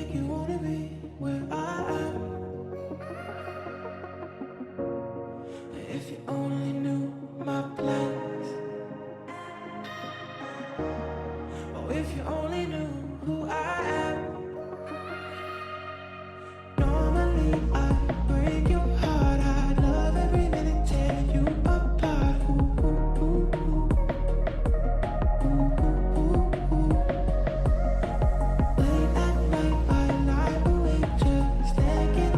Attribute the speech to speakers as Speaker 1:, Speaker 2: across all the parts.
Speaker 1: make you wanna be where I am. If you only knew my plans, oh, if you only knew who I am. Normally I break your heart, I love every minute, tear you apart. Ooh, ooh, ooh, ooh. Ooh, ooh, ooh, ooh. Late at night I lie awake just thinking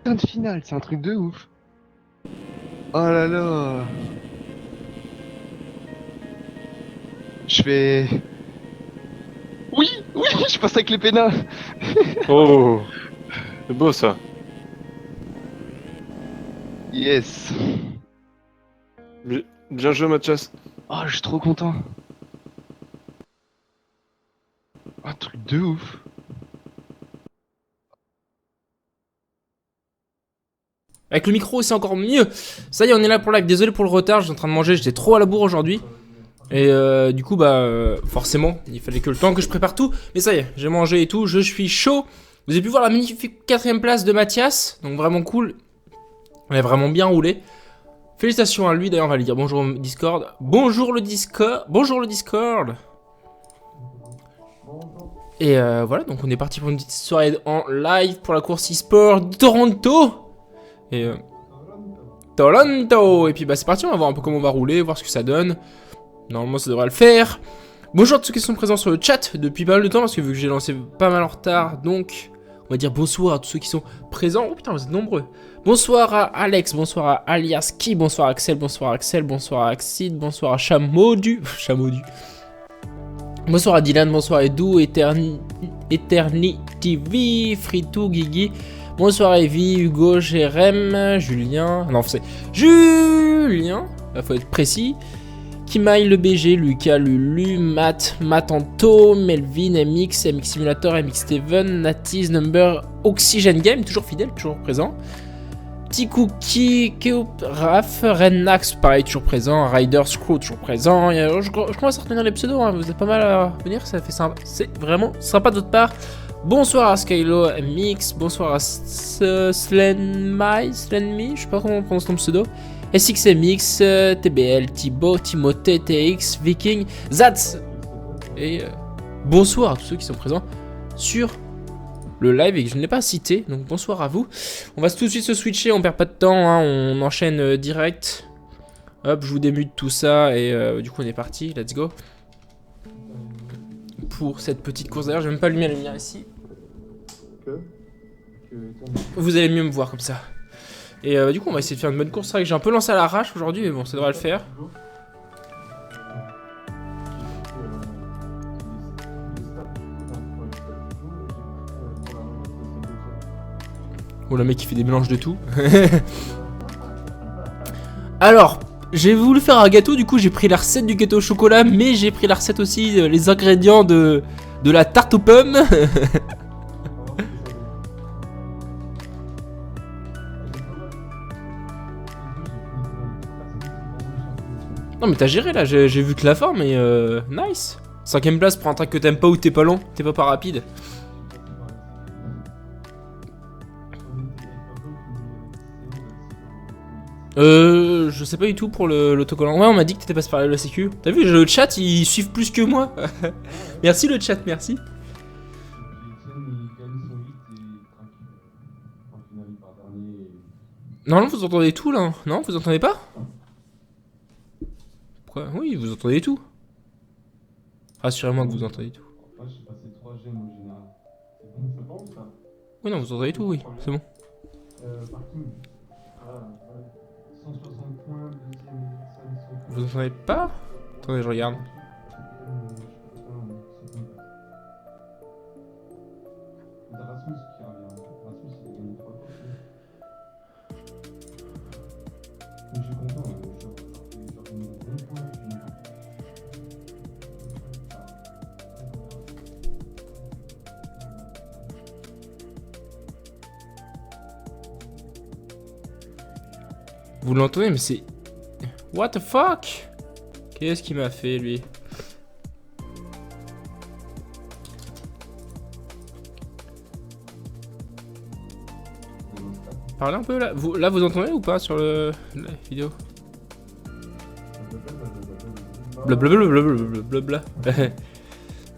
Speaker 2: putain de finale, c'est un truc de ouf. Oh là là. Je fais... Oui, oui, je passe avec les pénins.
Speaker 3: Oh, c'est beau ça.
Speaker 2: Yes.
Speaker 3: Bien joué, Mathias.
Speaker 2: Oh, je suis trop content. Un truc de ouf.
Speaker 4: Avec le micro, c'est encore mieux. Ça y est, on est là pour live. Désolé pour le retard, j'étais en train de manger, j'étais trop à la bourre aujourd'hui. Et du coup, forcément, il fallait que le temps que je prépare tout. Mais ça y est, j'ai mangé et tout, je suis chaud. Vous avez pu voir la magnifique 4ème place de Mathias. Donc vraiment cool. Elle a vraiment bien roulé. Félicitations à lui, d'ailleurs, on va lui dire bonjour au Discord. Bonjour le Discord. Bonjour le Discord. Et voilà, donc on est parti pour une petite soirée en live pour la course e-sport de Toronto. Et Toronto. Et puis c'est parti, on va voir un peu comment on va rouler, voir ce que ça donne. Normalement ça devrait le faire. Bonjour à tous ceux qui sont présents sur le chat depuis pas mal de temps, parce que vu que j'ai lancé pas mal en retard, donc on va dire bonsoir à tous ceux qui sont présents. Oh putain, vous êtes nombreux. Bonsoir à Alex, bonsoir à Aliaski, bonsoir à Axel, bonsoir à Axid, bonsoir à Chamodu. Chamodu. Bonsoir à Dylan, bonsoir à Edu, Eternity TV, Fritou, Guigui. Bonsoir à Evie, Hugo, Jérém, Julien. Non, c'est Julien, il faut être précis. Kimail, le BG, Lucas, Lulu, Matt, Matanto, Melvin, MX, MX Simulator, MX Steven, Natiz, Number, Oxygen Game, toujours fidèle, toujours présent. Petit Cookie, Keup, Raph, Rennax, pareil, toujours présent. Rider Screw, toujours présent. Je commence à retenir les pseudos, hein. Vous êtes pas mal à venir, ça fait sympa. C'est vraiment sympa de votre part. Bonsoir à Skylo MX, bonsoir à Slenmy, je sais pas comment on prononce ton pseudo. SXMX, TBL, Thibaut, Timothée, TX, Viking, Zats. Et bonsoir à tous ceux qui sont présents sur le live et que je n'ai pas cité, donc bonsoir à vous. On va tout de suite se switcher, on perd pas de temps, hein, on enchaîne direct. Hop, je vous démute tout ça et du coup on est parti, let's go. Pour cette petite course, d'ailleurs j'ai même pas allumé la lumière ici. Vous allez mieux me voir comme ça. Et du coup on va essayer de faire une bonne course, c'est vrai que j'ai un peu lancé à l'arrache aujourd'hui, mais bon ça devrait le faire. Oh le mec qui fait des mélanges de tout. Alors, j'ai voulu faire un gâteau, du coup j'ai pris la recette du gâteau au chocolat, mais j'ai pris la recette aussi, les ingrédients de la tarte aux pommes. Non mais t'as géré là, j'ai vu que la forme et nice. 5ème place pour un track que t'aimes pas ou t'es pas long, t'es pas rapide. Je sais pas du tout pour l'autocollant. Ouais, on m'a dit que t'étais passé par la sécu. T'as vu, le chat, ils suivent plus que moi. Merci le chat, merci. Non, vous entendez tout là. Non, vous entendez pas? Pourquoi? Oui, vous entendez tout. Rassurez-moi que vous entendez tout. Oui, non, vous entendez tout, oui, c'est bon. Vous entendez pas? Attendez, je regarde. Vous l'entendez, mais c'est... What the fuck? Qu'est-ce qu'il m'a fait, lui? Parlez un peu, là. Vous entendez ou pas sur la vidéo? Blablabla.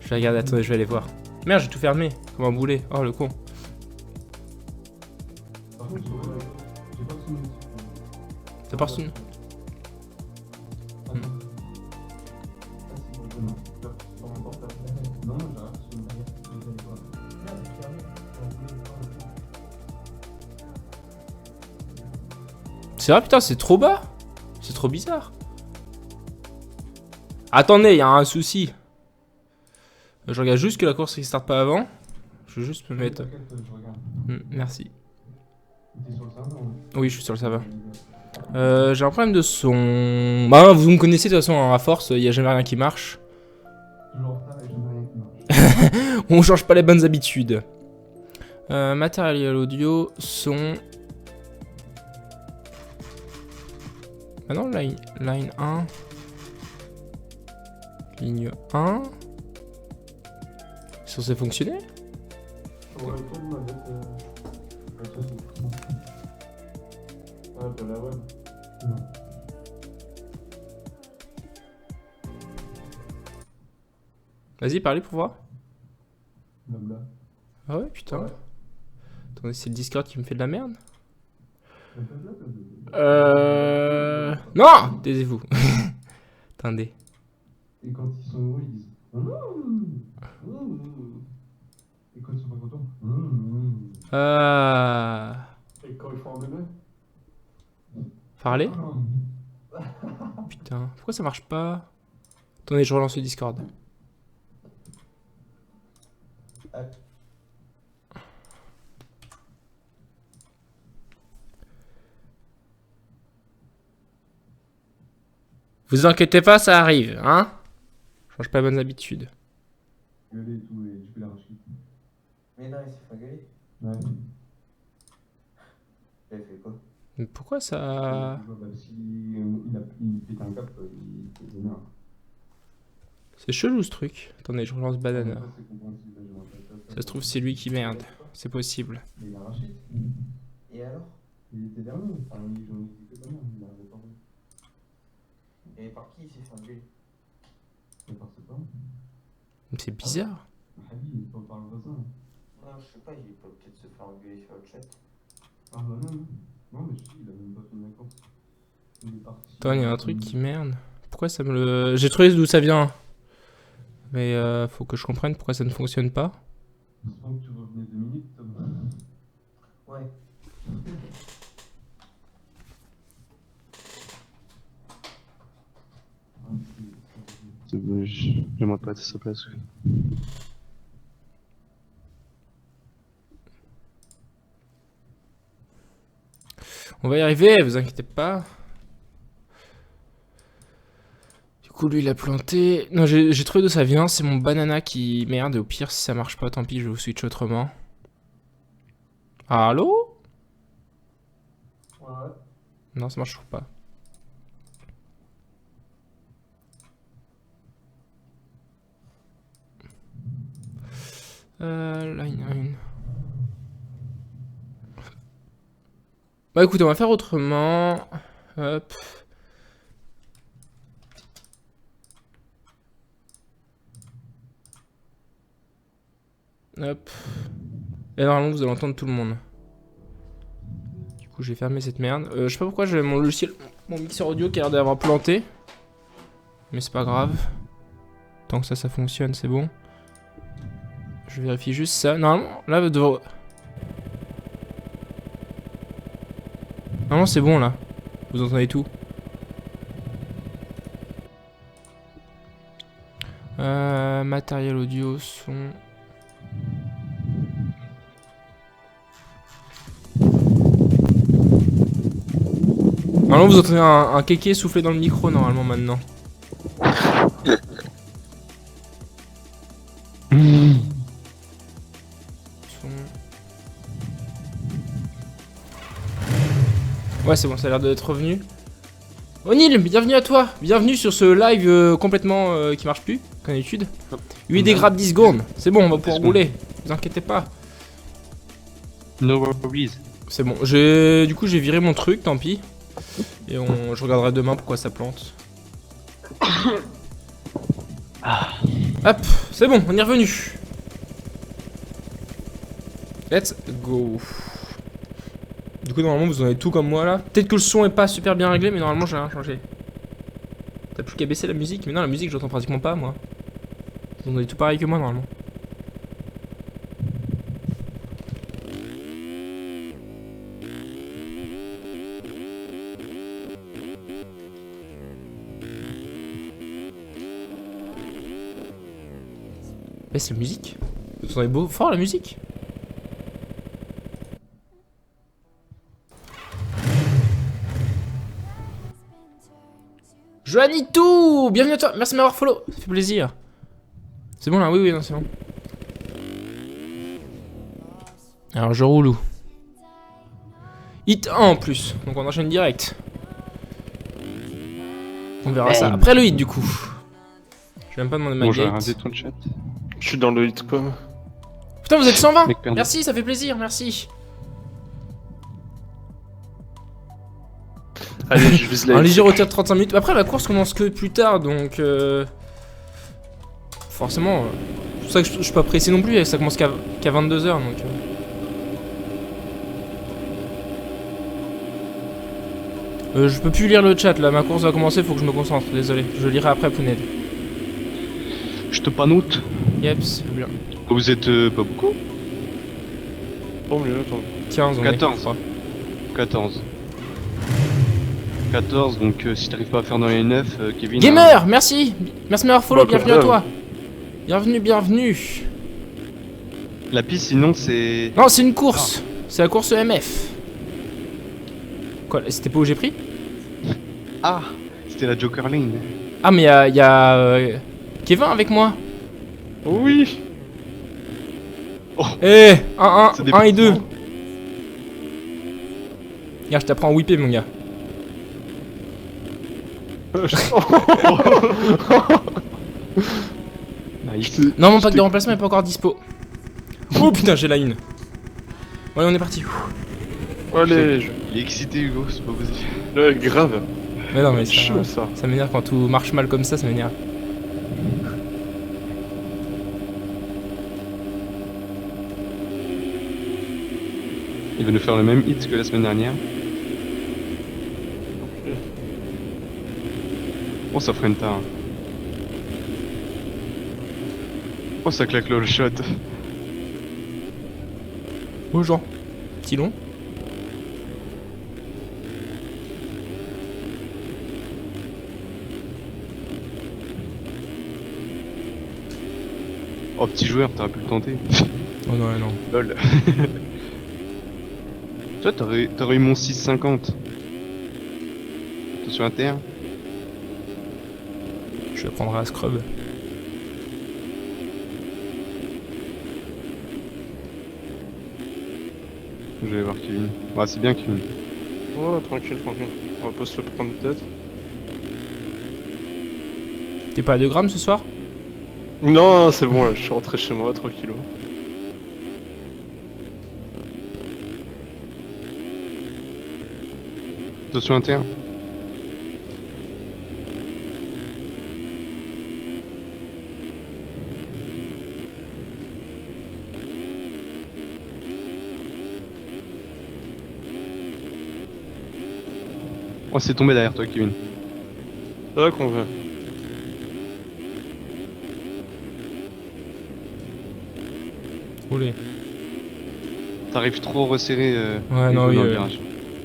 Speaker 4: Je vais regarder, attendez, je vais aller voir. Merde, j'ai tout fermé, comme un boulet. Oh, le con. Ça part son... C'est vrai, putain, c'est trop bas. C'est trop bizarre. Attendez, il y a un souci. Je regarde juste que la course ne starte pas avant. Je veux juste me mettre... merci. Oui, je suis sur le serveur. J'ai un problème de son... Bah, vous me connaissez de toute façon, hein, à force, il n'y a jamais rien qui marche. On change pas les bonnes habitudes. Matériel audio, son... Ah non, line 1. Ligne 1. C'est censé fonctionner? Vas-y, parlez pour voir. Ah ouais, putain. Attendez, c'est le Discord qui me fait de la merde. Non, taisez-vous. Attendez.
Speaker 5: Et quand ils sont heureux, ils disent et quand ils sont pas contents, et quand ils font un bébé,
Speaker 4: Parlez. Putain, pourquoi ça marche pas? Attendez, je relance le Discord. Vous inquiétez pas, ça arrive, hein? Change pas les bonnes habitudes.
Speaker 5: gueuler et tout, et tu peux l'arracher.
Speaker 6: Mais non, il s'est fait engueuler.
Speaker 5: Ouais.
Speaker 6: Il a fait quoi?
Speaker 4: Mais pourquoi ça...
Speaker 5: Bah, si il pète un cap, il fait des merdes.
Speaker 4: C'est chelou ce truc. Attendez, je relance Banana.
Speaker 5: Ça, c'est compréhensible, là, j'aimerais pas faire
Speaker 4: Ça se trouve, c'est lui qui merde. C'est possible.
Speaker 5: Mais il a arraché.
Speaker 6: Et alors?
Speaker 5: Il était dernier. Enfin, j'en ai dit que dernier. Il arrivait pas.
Speaker 6: Et par qui il s'est fait engueuler?
Speaker 5: Il part ses parents.
Speaker 4: C'est bizarre.
Speaker 5: Habib, il est pas par le voisin.
Speaker 6: Non, je sais pas, il peut peut-être se faire engueuler sur le chat.
Speaker 5: Ah bah non, non. Non, mais je sais, il a même pas fait une vacances. Il est parti.
Speaker 4: Attends, il y a un truc qui merde. Pourquoi ça me le... J'ai trouvé d'où ça vient. Mais faut que je comprenne pourquoi ça ne fonctionne pas.
Speaker 5: J'espère que tu revenais 2 minutes, Tom.
Speaker 6: Ouais.
Speaker 2: J'aimerais pas être à sa place.
Speaker 4: On va y arriver, vous inquiétez pas. Du coup, lui, il a planté... Non, j'ai trouvé d'où ça vient. C'est mon banana qui merde. Et au pire, si ça marche pas, tant pis, je vais vous switch autrement. Allô?
Speaker 6: Ouais.
Speaker 4: Non, ça marche toujours pas. Line 1. Bah écoutez, on va faire autrement. Hop. Hop. Et normalement, vous allez entendre tout le monde. Du coup, j'ai fermé cette merde. Je sais pas pourquoi j'ai mon logiciel, mon mixeur audio qui a l'air d'avoir planté. Mais c'est pas grave. Tant que ça fonctionne, c'est bon. Je vérifie juste ça. Normalement, là, vous devez... Normalement, c'est bon, là. Vous entendez tout. Matériel audio, son... Normalement, vous entendez un kéké souffler dans le micro, normalement, maintenant. Ouais, c'est bon, ça a l'air d'être revenu. O'Neill, bienvenue à toi. Bienvenue sur ce live complètement qui marche plus, comme d'habitude. 8 dégrades 10 secondes. C'est bon, on va pouvoir rouler. Vous inquiétez pas.
Speaker 2: No worries.
Speaker 4: C'est bon. Du coup, j'ai viré mon truc, tant pis. Et je regarderai demain pourquoi ça plante. Hop, c'est bon, on est revenu. Let's go. Du coup, normalement, vous en avez tout comme moi là. Peut-être que le son est pas super bien réglé, mais normalement, j'ai rien changé. T'as plus qu'à baisser la musique. Mais non, la musique, j'entends pratiquement pas moi. Vous en avez tout pareil que moi normalement. c'est la musique. Vous entendez beau fort la musique? Joannitou, bienvenue à toi, merci de m'avoir follow, ça fait plaisir. C'est bon là, oui, non, c'est bon. Alors je roule où? Hit 1 en plus, donc on enchaîne direct. On verra ça après le hit du coup. Je vais même pas demander ma
Speaker 2: Bon, j'ai
Speaker 4: gate.
Speaker 2: regardé ton chat.
Speaker 3: Je suis dans le hit quoi.
Speaker 4: Putain, vous êtes 120.
Speaker 2: Mec perdu.
Speaker 4: Merci, ça fait plaisir, merci.
Speaker 3: Allez, je vise la
Speaker 4: Un
Speaker 3: hit.
Speaker 4: léger retard de 35 minutes. Après, la course commence que plus tard, donc... forcément... c'est pour ça que je suis pas pressé non plus, ça commence qu'à 22h, donc... je peux plus lire le chat, là, ma course va commencer, faut que je me concentre, désolé. Je lirai après, Pouned.
Speaker 2: Je te panoute.
Speaker 4: Yeps, bien.
Speaker 2: Vous êtes pas beaucoup?
Speaker 3: Bon, mieux, attends.
Speaker 4: 15, on est,
Speaker 2: 14.
Speaker 4: je crois.
Speaker 2: 14. 14, donc si t'arrives pas à faire dans les 9, Kevin...
Speaker 4: Gamer, merci. Merci de m'avoir follow,
Speaker 3: Bah,
Speaker 4: bienvenue à
Speaker 3: comme
Speaker 4: toi. Bienvenue, bienvenue.
Speaker 2: La piste, sinon, c'est...
Speaker 4: Non, c'est une course. C'est la course MF. Quoi, c'était pas où j'ai pris?
Speaker 2: Ah, c'était la Joker Lane.
Speaker 4: Ah, mais y a Kevin avec moi.
Speaker 3: Oui.
Speaker 4: Eh,
Speaker 2: Ça
Speaker 4: 1
Speaker 2: dépend.
Speaker 4: et 2. Regarde, je t'apprends à whipper, mon gars.
Speaker 2: Nice.
Speaker 4: Non, mon pack de remplacement est pas encore dispo. Oh putain, j'ai la une. Ouais, on est parti.
Speaker 3: Allez,
Speaker 2: Il est excité, Hugo, c'est pas possible.
Speaker 3: grave.
Speaker 4: Mais non, mais
Speaker 3: C'est chaud ça.
Speaker 4: ça m'énerve quand tout marche mal comme ça m'énerve.
Speaker 2: Il va nous faire le même hit que la semaine dernière. Oh, ça freine tard. Oh, ça claque le shot.
Speaker 4: Oh, Jean. Petit long.
Speaker 2: Oh, petit joueur, t'aurais pu le tenter.
Speaker 4: Oh non, non.
Speaker 2: Lol. Toi, t'aurais eu mon 6,50. Attention à terre.
Speaker 4: Je vais prendre à scrub.
Speaker 2: Je vais voir Kevin. Ouais, c'est bien Kevin.
Speaker 3: Oh, tranquille, tranquille. On va pas se le prendre peut-être.
Speaker 4: T'es pas à 2 grammes ce soir?
Speaker 3: Non, c'est bon, là, je suis rentré chez moi, tranquillou.
Speaker 2: Attention à terre. Oh, c'est tombé derrière toi, Kevin.
Speaker 3: C'est là qu'on veut.
Speaker 4: Roulez.
Speaker 2: T'arrives trop resserré.
Speaker 4: Ouais, non,
Speaker 2: Hugo,
Speaker 4: oui,
Speaker 2: dans le
Speaker 4: ouais.
Speaker 2: virage.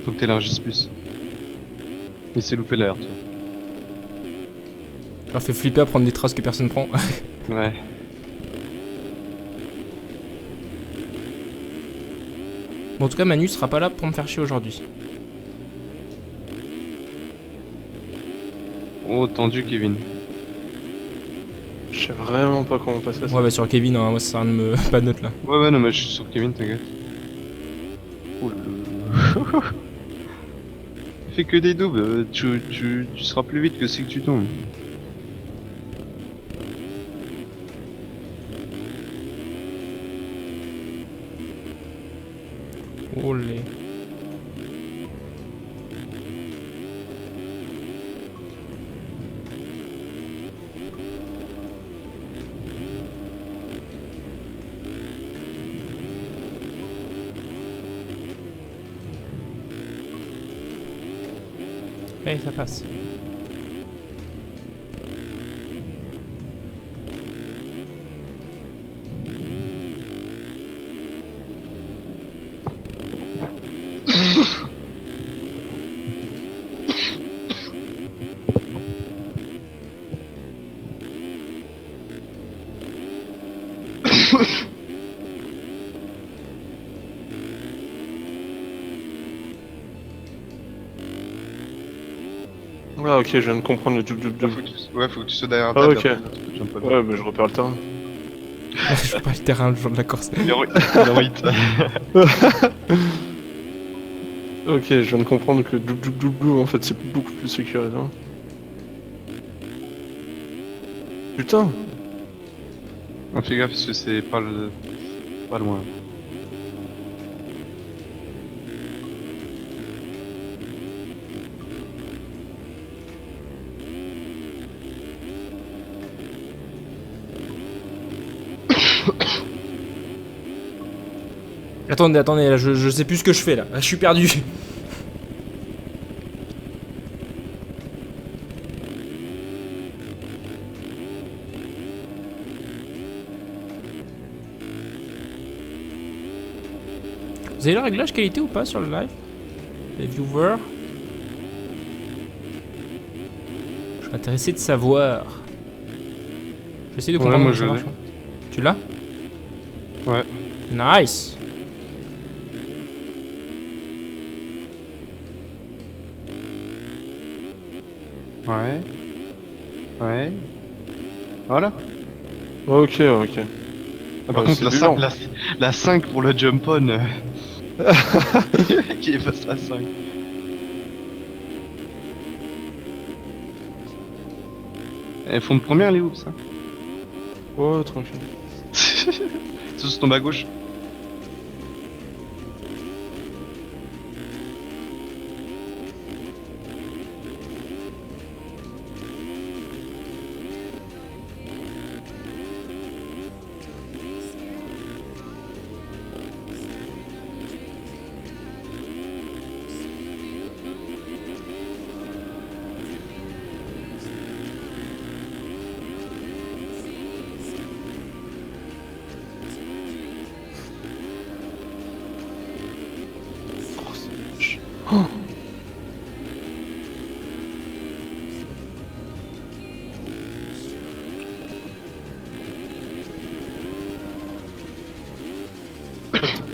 Speaker 2: Faut que t'élargisses plus. Il s'est loupé l'air, toi.
Speaker 4: Je leur fais flipper à prendre des traces que personne prend.
Speaker 2: Ouais.
Speaker 4: Bon, en tout cas, Manu sera pas là pour me faire chier aujourd'hui.
Speaker 2: Oh, tendu, Kevin.
Speaker 3: Je sais vraiment pas comment passer ça.
Speaker 4: Ouais, bah sur Kevin, hein, moi ça sert à rien de me pas de note là.
Speaker 2: Ouais, non, mais je suis sur Kevin, t'inquiète. Oh là. Fais que des doubles, tu seras plus vite que si que tu tombes.
Speaker 4: Olé. Eh, ça passe.
Speaker 3: Ah ok, je viens de comprendre le double
Speaker 2: Là,
Speaker 3: double.
Speaker 2: faut que tu sois derrière la
Speaker 3: Ah,
Speaker 2: table.
Speaker 3: ok.
Speaker 2: après, tu jump pas.
Speaker 3: Ouais, bah je repère le terrain.
Speaker 4: Je joue pas le terrain le jour de la course.
Speaker 2: Héroïte.
Speaker 3: Ok, je viens de comprendre que le double double double en fait c'est beaucoup plus sécurisant. Putain.
Speaker 2: Fais gaffe parce que c'est pas loin.
Speaker 4: Attendez, là, je sais plus ce que je fais là. Là, je suis perdu. Vous avez le réglage qualité ou pas sur le live? Les viewers? Je suis intéressé de savoir. J'essaie de
Speaker 2: Ouais,
Speaker 4: comprendre
Speaker 2: moi,
Speaker 4: comment ça
Speaker 2: je
Speaker 4: marche.
Speaker 2: l'ai.
Speaker 4: Tu l'as?
Speaker 2: Ouais.
Speaker 4: Nice.
Speaker 2: Ouais. Ouais. Voilà.
Speaker 3: Ok, ok.
Speaker 2: Ah, par
Speaker 3: Ouais,
Speaker 2: contre,
Speaker 3: c'est
Speaker 2: la
Speaker 3: du
Speaker 2: 5,
Speaker 3: lent.
Speaker 2: la 5 pour le jump on. Qui efface la 5. Elles font de première les hoops, hein.
Speaker 3: Ouais, tranquille.
Speaker 2: Tous tombent à gauche.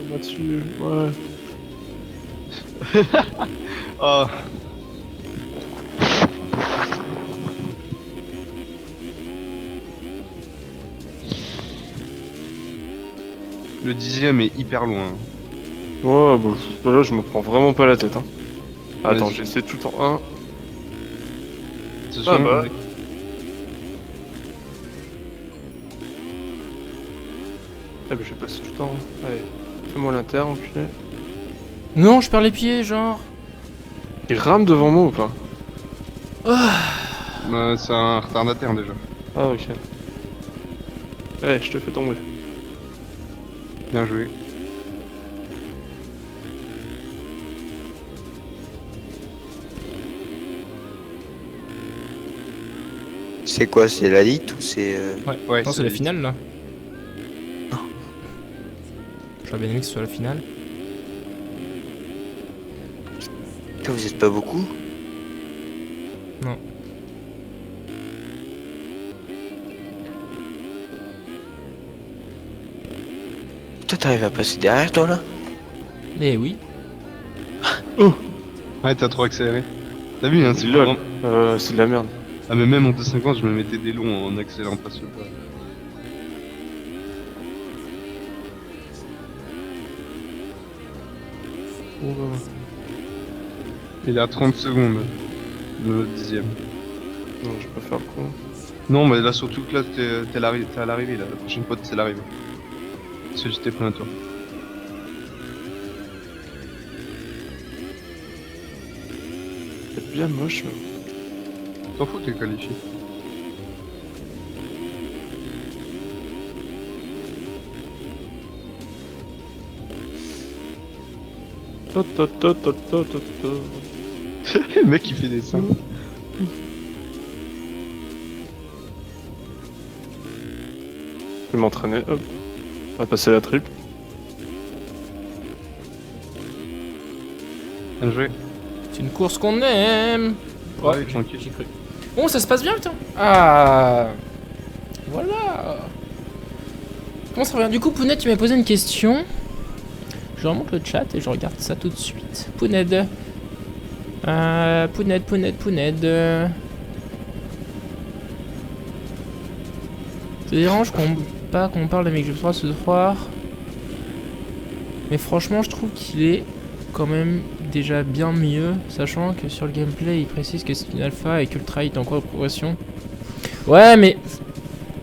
Speaker 3: Là-dessus, ouais.
Speaker 2: Oh. Le 10ème est hyper loin.
Speaker 3: Ouais, bon, là je me prends vraiment pas la tête. Hein. Attends,
Speaker 2: Vas-y.
Speaker 3: j'essaie tout en 1.
Speaker 2: Attention,
Speaker 3: Ah bah. Ah bah j'ai passé tout le temps. Allez, fais-moi l'inter, enculé.
Speaker 4: Non, je perds les pieds, genre.
Speaker 3: Il rame devant moi ou pas?
Speaker 2: c'est un retardataire déjà.
Speaker 3: Ah ok. Allez, je te fais tomber.
Speaker 2: Bien joué.
Speaker 7: C'est quoi, c'est la ligue ou c'est...
Speaker 2: Ouais,
Speaker 4: Non, c'est la finale là. J'aurais bien aimé que ce soit la finale.
Speaker 7: Putain, vous êtes pas beaucoup?
Speaker 4: Non.
Speaker 7: Toi, t'arrives à passer derrière, toi, là?
Speaker 4: Eh oui.
Speaker 2: Ouais, t'as trop accéléré. T'as vu, hein, c'est
Speaker 3: Lol.
Speaker 2: vraiment...
Speaker 3: C'est de la merde.
Speaker 2: Ah, mais même en 250, je me mettais des longs en accélérant pas sur le pas. Il est à 30 secondes de notre 10ème.
Speaker 3: Non, je peux faire le con.
Speaker 2: Non, mais là, surtout que là, t'es à l'arrivée, là. La prochaine fois, c'est l'arrivée. Parce que j'étais plein à toi.
Speaker 3: C'est bien moche. Mais...
Speaker 2: T'en fous, t'es qualifié. Le mec, il fait des seins.
Speaker 3: Je vais m'entraîner, hop. On va passer la triple.
Speaker 2: Bien joué.
Speaker 4: C'est une course qu'on aime.
Speaker 2: Ouais, tranquille.
Speaker 4: J'ai cru. Bon, ça se passe bien, putain. Ah. Voilà. Comment ça revient? Du coup, Pouned, tu m'as posé une question. Je remonte le chat et je regarde ça tout de suite. Pouned, Pounette. Ça dérange qu'on parle de MXGP 3 ce soir. Mais franchement, je trouve qu'il est quand même déjà bien mieux, sachant que sur le gameplay, il précise que c'est une alpha et que le travail est en cours de progression. Ouais, mais...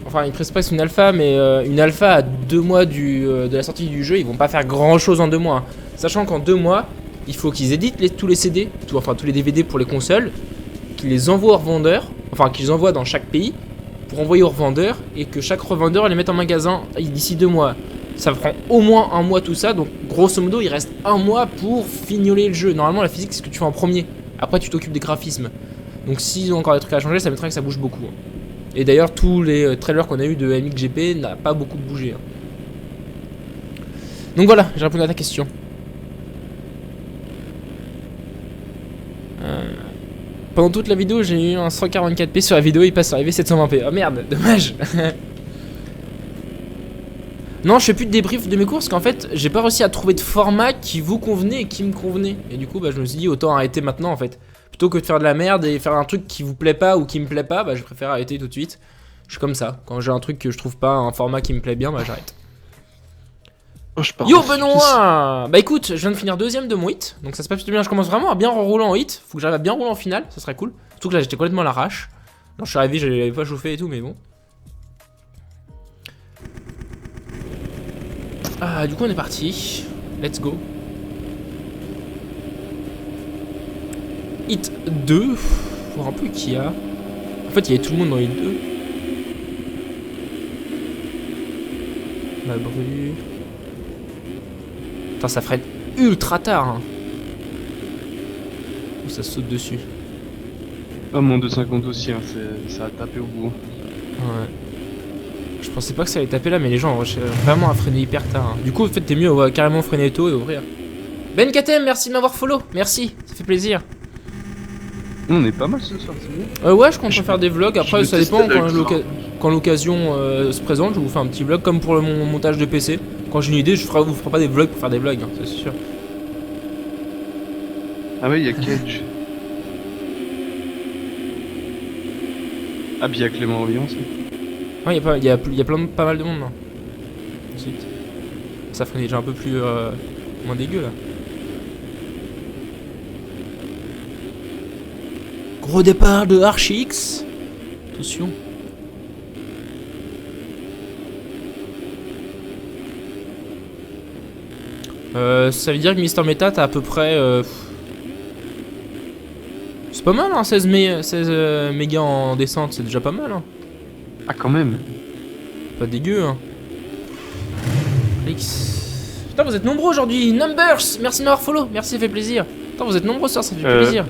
Speaker 4: Enfin, il précise pas que c'est une alpha, mais une alpha à 2 mois de la sortie du jeu, ils vont pas faire grand chose en 2 mois. Hein. Sachant qu'en 2 mois, il faut qu'ils éditent tous les CD, tous les DVD pour les consoles, qu'ils les envoient aux revendeurs, enfin qu'ils les envoient dans chaque pays, pour envoyer aux revendeurs, et que chaque revendeur les mette en magasin d'ici 2 mois. Ça prend au moins 1 mois tout ça, donc grosso modo il reste 1 mois pour fignoler le jeu. Normalement la physique c'est ce que tu fais en premier, après tu t'occupes des graphismes. Donc s'ils ont encore des trucs à changer, ça m'étonnerait que ça bouge beaucoup. Hein. Et d'ailleurs tous les trailers qu'on a eu de MXGP n'a pas beaucoup bougé. Hein. Donc voilà, j'ai répondu à ta question. Pendant toute la vidéo j'ai eu un 144p sur la vidéo, il passe sur la V720p. Oh merde, dommage. Non, je fais plus de débrief de mes courses parce qu'en fait, j'ai pas réussi à trouver de format qui vous convenait et qui me convenait. Et du coup, bah, je me suis dit autant arrêter maintenant en fait. Plutôt que de faire de la merde et faire un truc qui vous plaît pas ou qui me plaît pas, bah je préfère arrêter tout de suite. Je suis comme ça. Quand j'ai un truc que je trouve pas un format qui me plaît bien, bah j'arrête.
Speaker 3: Oh, je pars
Speaker 4: Yo
Speaker 3: en Suisse.
Speaker 4: Benoît! Bah écoute, je viens de finir 2ème de mon hit. Donc ça se passe plutôt bien. Je commence vraiment à bien rouler en hit. Faut que j'arrive à bien rouler en finale, ça serait cool. Surtout que là j'étais complètement à l'arrache. Non, je suis arrivé, j'avais pas chauffé et tout, mais bon. Ah, du coup on est parti. Let's go. Hit 2. Faut voir un peu qui y a. En fait, il y avait tout le monde dans Hit 2. La bru. Putain, ça freine ultra tard. Hein. Oh, ça saute dessus.
Speaker 2: Ah, mon 250 aussi, hein, ça a tapé au bout.
Speaker 4: Ouais. Je pensais pas que ça allait taper là, mais les gens ont vraiment à freiner hyper tard. Hein. Du coup, en fait, t'es mieux à carrément freiner tôt et ouvrir. Ben KTM, merci de m'avoir follow. Merci, ça fait plaisir.
Speaker 2: On est pas mal ce soir, c'est bien.
Speaker 4: Ouais, je compte faire des vlogs. Après,
Speaker 3: je
Speaker 4: ça
Speaker 3: vais
Speaker 4: dépend
Speaker 3: tester
Speaker 4: quand l'occasion se présente. Je vous fais un petit vlog comme pour mon montage de PC. Quand j'ai une idée, vous ferai pas des vlogs pour faire des vlogs, hein, c'est sûr.
Speaker 2: Ah ouais, il y a Cage. Ah, puis il y a Clément Orion aussi.
Speaker 4: Ouais, il y a pas mal de monde là. Ensuite. Ça freine déjà un peu plus moins dégueu là. Gros départ de Archix. Attention. Ça veut dire que Mister Meta t'as à peu près c'est pas mal hein, 16 mégas en descente, c'est déjà pas mal hein.
Speaker 2: Ah, quand même.
Speaker 4: Pas dégueu hein. X. Putain, vous êtes nombreux aujourd'hui. Numbers, merci de m'avoir follow, merci, ça fait plaisir. Putain, vous êtes nombreux ça fait plaisir.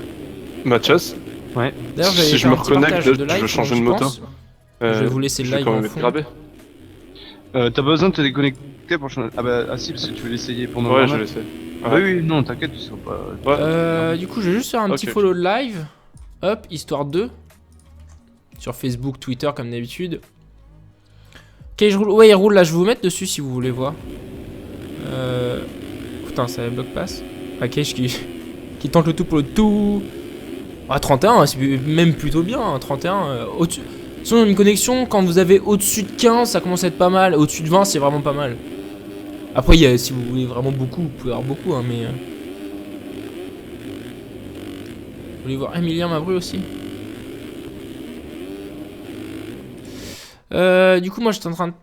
Speaker 3: Mathias,
Speaker 2: Ouais.
Speaker 4: D'ailleurs, j'allais
Speaker 3: si je
Speaker 4: faire
Speaker 3: me
Speaker 4: un petit
Speaker 3: reconnecte,
Speaker 4: partage
Speaker 3: je
Speaker 4: de live
Speaker 3: veux changer
Speaker 4: pendant
Speaker 3: de
Speaker 4: que
Speaker 3: moto.
Speaker 4: j'y pense. Je vais vous laisser le
Speaker 3: je vais
Speaker 4: live
Speaker 3: quand
Speaker 4: en
Speaker 3: même être
Speaker 4: fond.
Speaker 3: grabé.
Speaker 2: T'as pas besoin de te déconnecter pour changer. Ah bah, ah si, parce que tu veux l'essayer pendant
Speaker 3: Ouais,
Speaker 2: le
Speaker 3: je
Speaker 2: match.
Speaker 3: vais essayer.
Speaker 2: Ah
Speaker 3: Ouais.
Speaker 2: oui, non, t'inquiète, tu seras pas.
Speaker 3: Ouais.
Speaker 4: Du coup, je vais juste faire un petit
Speaker 3: Ok.
Speaker 4: follow de live. Hop, histoire 2. Sur Facebook, Twitter, comme d'habitude. Ok, je roule. Ouais, il roule là, je vais vous mettre dessus si vous voulez voir. Putain, ça bloc passe. Ok, qui tente le tout pour le tout. Ah, 31, c'est même plutôt bien. Hein, 31, au-dessus. Sinon, une connexion, quand vous avez au-dessus de 15, ça commence à être pas mal. Au-dessus de 20, c'est vraiment pas mal. Après, si vous voulez vraiment beaucoup, vous pouvez avoir beaucoup, hein, mais. Vous voulez voir Emilien Mabru aussi. Du coup, moi j'étais en train de.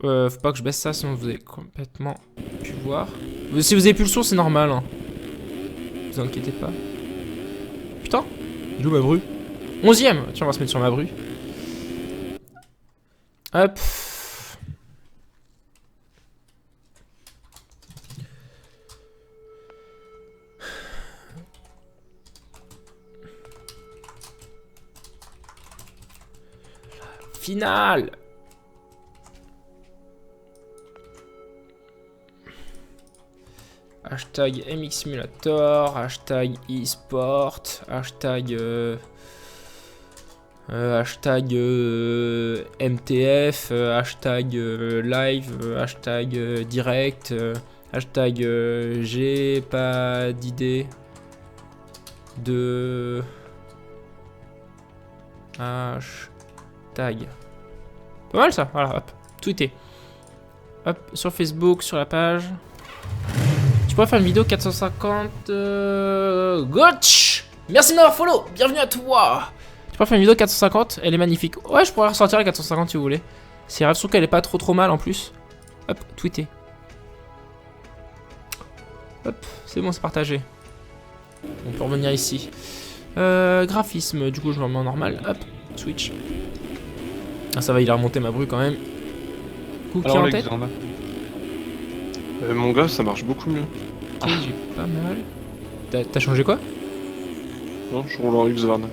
Speaker 4: Faut pas que je baisse ça, sinon vous allez complètement pu voir. Si vous avez plus le son, c'est normal. Hein. Vous inquiétez pas. Putain, il est où Mabru 11ème. Tiens, on va se mettre sur Mabru. Hop. Finale. Hashtag MX Simulator, hashtag eSport, hashtag MTF, hashtag live, hashtag direct, hashtag j'ai pas d'idée de hashtag. Pas mal ça, voilà, hop, tweeter. Hop, sur Facebook, sur la page. Tu pourrais faire une vidéo 450... Gotch. Merci de m'avoir follow, bienvenue à toi. Tu pourrais faire une vidéo 450, elle est magnifique. Ouais, je pourrais ressortir la 450 si vous voulez. C'est grave, surtout qu'elle est pas trop mal en plus. Hop, tweeter. Hop, c'est bon, c'est partagé. On peut revenir ici. Graphisme, du coup je le remets en normal. Hop, switch. Ah ça va, il a remonté ma bru quand même. Coup qui est
Speaker 2: Alors,
Speaker 4: en tête.
Speaker 2: Alexandre.
Speaker 3: Mon gars, ça marche beaucoup mieux.
Speaker 4: Ok, j'ai pas mal. T'as changé quoi?
Speaker 3: Non, je roule en Husqvarna.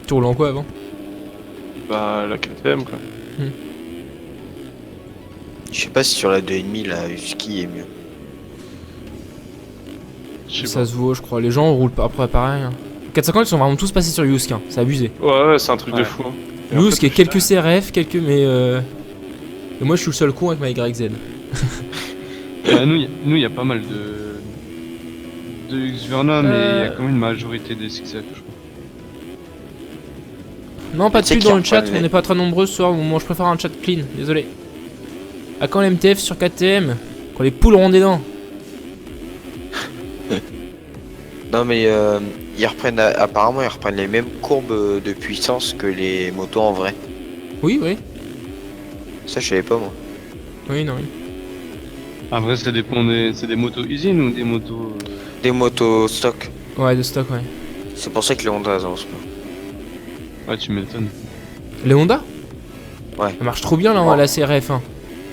Speaker 4: Tu roules en quoi avant?
Speaker 3: Bah, la KTM quoi.
Speaker 7: Je sais pas si sur la 2,5 la Husky est mieux.
Speaker 2: Je sais
Speaker 4: Ça
Speaker 2: pas.
Speaker 4: se vaut, je crois. Les gens roulent pas après pareil. Hein. 450 ils sont vraiment tous passés sur Yusk, hein. C'est abusé.
Speaker 3: Ouais, c'est un truc de
Speaker 2: Ouais.
Speaker 3: fou. Hein. Et en
Speaker 4: Yusk
Speaker 3: fait,
Speaker 4: et quelques CRF, quelques mais et moi je suis le seul con avec ma YZ.
Speaker 2: Nous, y a pas mal de Husqvarna, mais il y a quand même une majorité des 6F, je crois.
Speaker 4: Non, pas de
Speaker 7: Tu sais
Speaker 4: pub
Speaker 7: qui
Speaker 4: dans le chat,
Speaker 7: reprennent
Speaker 4: on n'est pas très nombreux ce soir. Moi je préfère un chat clean, désolé. À quand l'MTF sur KTM? Quand les poules auront des dents.
Speaker 7: Non mais ils reprennent apparemment ils reprennent les mêmes courbes de puissance que les motos en vrai.
Speaker 4: Oui, oui.
Speaker 7: Ça je savais pas moi.
Speaker 4: Oui, non, oui.
Speaker 2: Après, ça dépend c'est des motos usines ou des motos.
Speaker 7: Des motos stock.
Speaker 4: Ouais, de stock, ouais.
Speaker 7: C'est pour ça que les Honda avancent pas.
Speaker 2: Ouais, tu m'étonnes.
Speaker 4: Les Honda?
Speaker 7: Ouais.
Speaker 4: Elle marche trop bien là,
Speaker 7: Oh.
Speaker 4: la CRF, hein.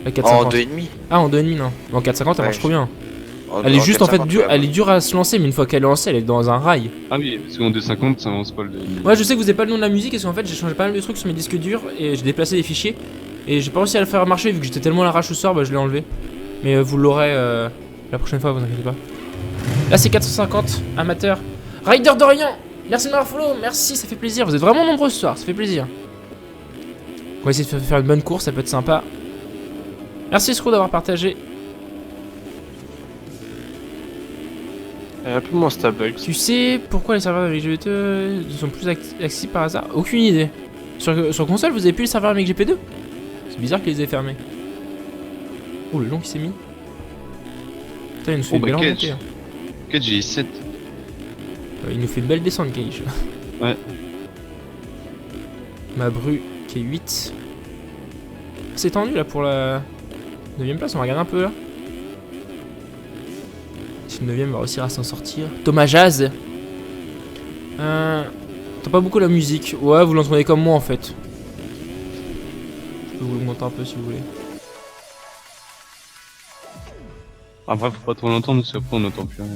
Speaker 4: La
Speaker 7: En
Speaker 4: 450.
Speaker 7: 2,5.
Speaker 4: Ah, en 2,5 non. En 450 elle
Speaker 7: Ouais,
Speaker 4: marche trop bien.
Speaker 7: En-
Speaker 4: Elle est
Speaker 7: en
Speaker 4: juste en fait
Speaker 7: 450,
Speaker 4: dure,
Speaker 7: ouais.
Speaker 4: elle est dure à se lancer, mais une fois qu'elle est lancée, elle est dans un rail.
Speaker 2: Ah oui, parce qu'en 250, ça avance pas le.
Speaker 4: Ouais, je sais que vous avez pas le nom de la musique, parce qu'en fait j'ai changé pas mal de trucs sur mes disques durs et j'ai déplacé des fichiers. Et j'ai pas réussi à le faire marcher vu que j'étais tellement à l'arrache ce soir, bah je l'ai enlevé. Mais vous l'aurez la prochaine fois, vous inquiétez pas. Là c'est 450, amateur. Rider d'Orient, merci de m'avoir follow, merci, ça fait plaisir. Vous êtes vraiment nombreux ce soir, ça fait plaisir. On va essayer de faire une bonne course, ça peut être sympa. Merci Screw d'avoir partagé.
Speaker 3: Elle est un peu moins stable avec.
Speaker 4: Tu sais pourquoi les serveurs avec GP2 ne sont plus accessibles par hasard? Aucune idée. Sur console, vous avez plus les serveurs avec GP2? C'est bizarre qu'ils les aient fermés. Oh, le long qui s'est mis. Putain, il nous fait
Speaker 2: Oh,
Speaker 4: une
Speaker 2: bah,
Speaker 4: belle
Speaker 2: Cage.
Speaker 4: remontée. Hein.
Speaker 2: Cage, j'ai 7.
Speaker 4: Il nous fait une belle descente, Cage.
Speaker 2: Ouais.
Speaker 4: Ma bru qui est 8. C'est tendu là pour la 9ème place, on va regarder un peu là. Si le 9ème va réussir à s'en sortir. Thomas Jazz. T'as pas beaucoup la musique. Ouais, vous l'entendez comme moi en fait. Je peux vous l'augmenter un peu si vous voulez.
Speaker 2: Après, faut pas trop l'entendre, parce qu'après, on n'entend plus rien.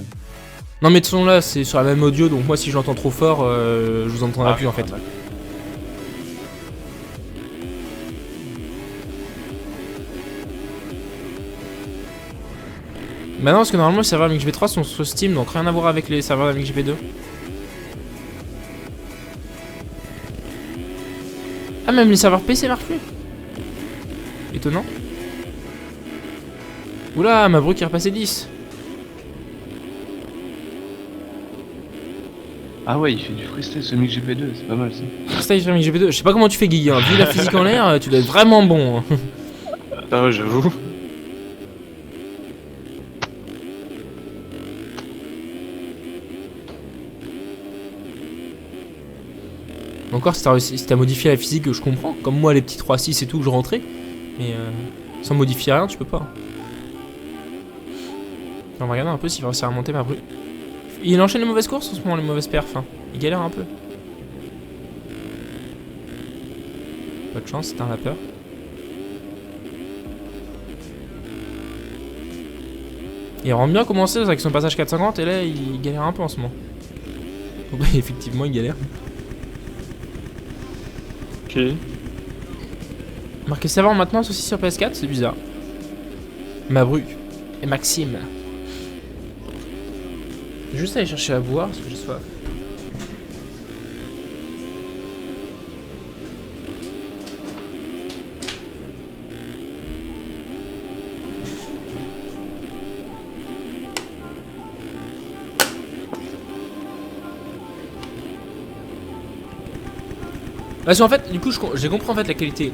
Speaker 4: Non mais de toute façon là c'est sur la même audio donc moi si je l'entends trop fort je vous entendrai plus en fait.
Speaker 2: d'accord.
Speaker 4: Bah non parce que normalement les serveurs MixGP3 sont sur Steam donc rien à voir avec les serveurs MixGP2. Ah même les serveurs PC marchent plus. Étonnant. Oula ma bru qui est repassé 10.
Speaker 2: Ah ouais, il fait du freestyle ce mix GP2, c'est pas mal ça.
Speaker 4: Stage sur MixGP2, je sais pas comment tu fais Guigui hein. Vu la physique en l'air tu dois être vraiment bon. Hein.
Speaker 3: Ah ouais, j'avoue.
Speaker 4: Encore si t'as modifié la physique je comprends. Comme moi les petits 3.6 et tout que je rentrais. Mais sans modifier rien tu peux pas. On va regarder un peu s'il va réussir à remonter ma bru. Il enchaîne les mauvaises courses en ce moment, les mauvaises perfs. Hein. Il galère un peu. Pas de chance, c'est un vapeur. Il rentre bien commencé avec son passage 450 et là il galère un peu en ce moment. Donc effectivement il galère.
Speaker 3: Ok.
Speaker 4: Marqué savoir maintenant aussi sur PS4, c'est bizarre. Mabru et Maxime. Je vais juste aller chercher à boire parce que j'ai soif. Parce qu'en fait, du coup, j'ai compris en fait la qualité.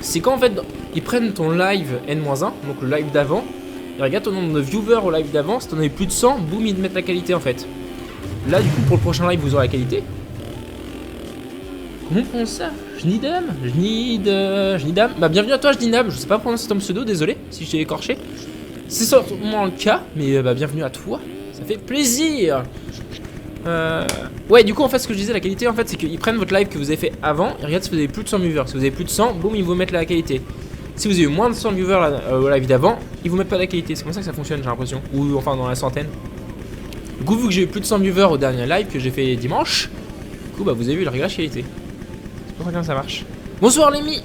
Speaker 4: C'est quand en fait, ils prennent ton live N-1, donc le live d'avant, ils regardent ton nombre de viewers au live d'avant, si t'en avais plus de 100, boum, ils te mettent la qualité en fait. Là, du coup, pour le prochain live, vous aurez la qualité. Comment on prononce ça? Jnidam? Jnidam? Bah, bienvenue à toi, Jnidam. Je sais pas prononcer ton pseudo, désolé si je t'ai écorché. C'est sûrement le cas, mais bah, bienvenue à toi. Ça fait plaisir. Ouais, du coup, en fait, ce que je disais, la qualité, en fait, c'est qu'ils prennent votre live que vous avez fait avant, ils regardent si vous avez plus de 100 viewers. Si vous avez plus de 100, boum, ils vous mettent la qualité. Si vous avez moins de 100 viewers au live d'avant, ils vous mettent pas la qualité. C'est comme ça que ça fonctionne, j'ai l'impression. Ou enfin, dans la centaine. Du coup, vu que j'ai eu plus de 100 viewers au dernier live que j'ai fait dimanche, du coup, bah, vous avez vu le réglage qualité. C'est pour ça que ça marche. Bonsoir, Lémi.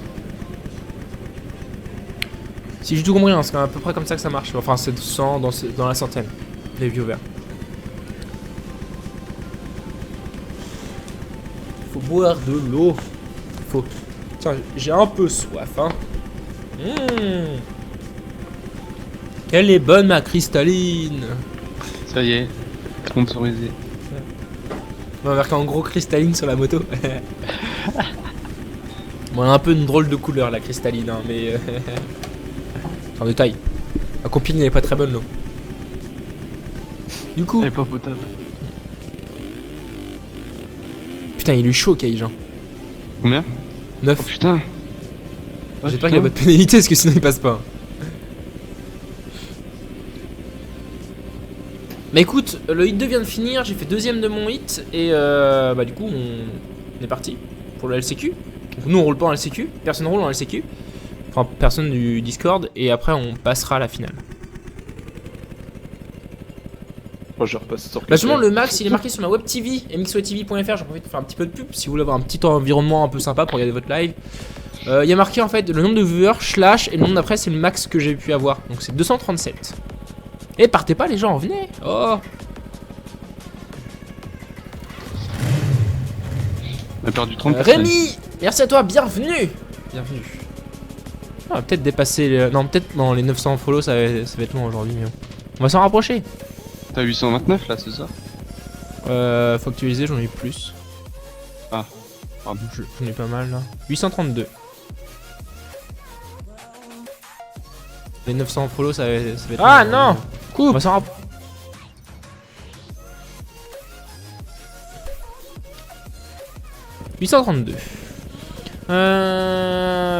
Speaker 4: Si j'ai tout compris, hein, c'est à peu près comme ça que ça marche. Enfin, c'est 100 dans la centaine, les viewers. Faut boire de l'eau. Faut. Tiens, j'ai un peu soif, hein. Quelle est bonne ma cristalline.
Speaker 2: Ça y est, sponsorisé.
Speaker 4: On va marquer en gros cristalline sur la moto. Bon, elle a un peu une drôle de couleur la cristalline, hein, mais. En détail. La copine elle est pas très bonne l'eau. Du coup.
Speaker 2: Elle est pas potable.
Speaker 4: Putain, il est chaud, Cage. Hein.
Speaker 2: Combien?
Speaker 4: 9.
Speaker 2: Oh putain.
Speaker 4: J'espère qu'il n'y a pas de pénalité parce que sinon il passe pas. Bah écoute, le hit 2 vient de finir, j'ai fait deuxième de mon hit et bah du coup on est parti pour le LCQ. Donc nous on roule pas en LCQ, personne roule en LCQ. Enfin personne du Discord et après on passera à la finale.
Speaker 3: Moi je repasse sur
Speaker 4: Bah justement le max il est marqué sur ma web TV, mxwebtv.fr, j'en profite pour faire un petit peu de pub si vous voulez avoir un petit environnement un peu sympa pour regarder votre live. Il y a marqué en fait le nombre de viewers, slash, et le nombre d'après c'est le max que j'ai pu avoir. Donc c'est 237. Et partez pas les gens, venez. Oh.
Speaker 2: On a perdu 30
Speaker 4: Rémi, merci à toi, bienvenue. Bienvenue. On va peut-être dépasser les... Non, peut-être dans les 900 follow ça va être long aujourd'hui. Mais... On va s'en rapprocher.
Speaker 2: T'as 829 là, c'est ça?
Speaker 4: Faut actualiser, j'en ai plus.
Speaker 2: Ah, pardon.
Speaker 4: J'en ai pas mal là. 832. Les 900 follow ça va être
Speaker 8: Ah
Speaker 4: long,
Speaker 8: non.
Speaker 4: On va s'en rapprocher. « 832.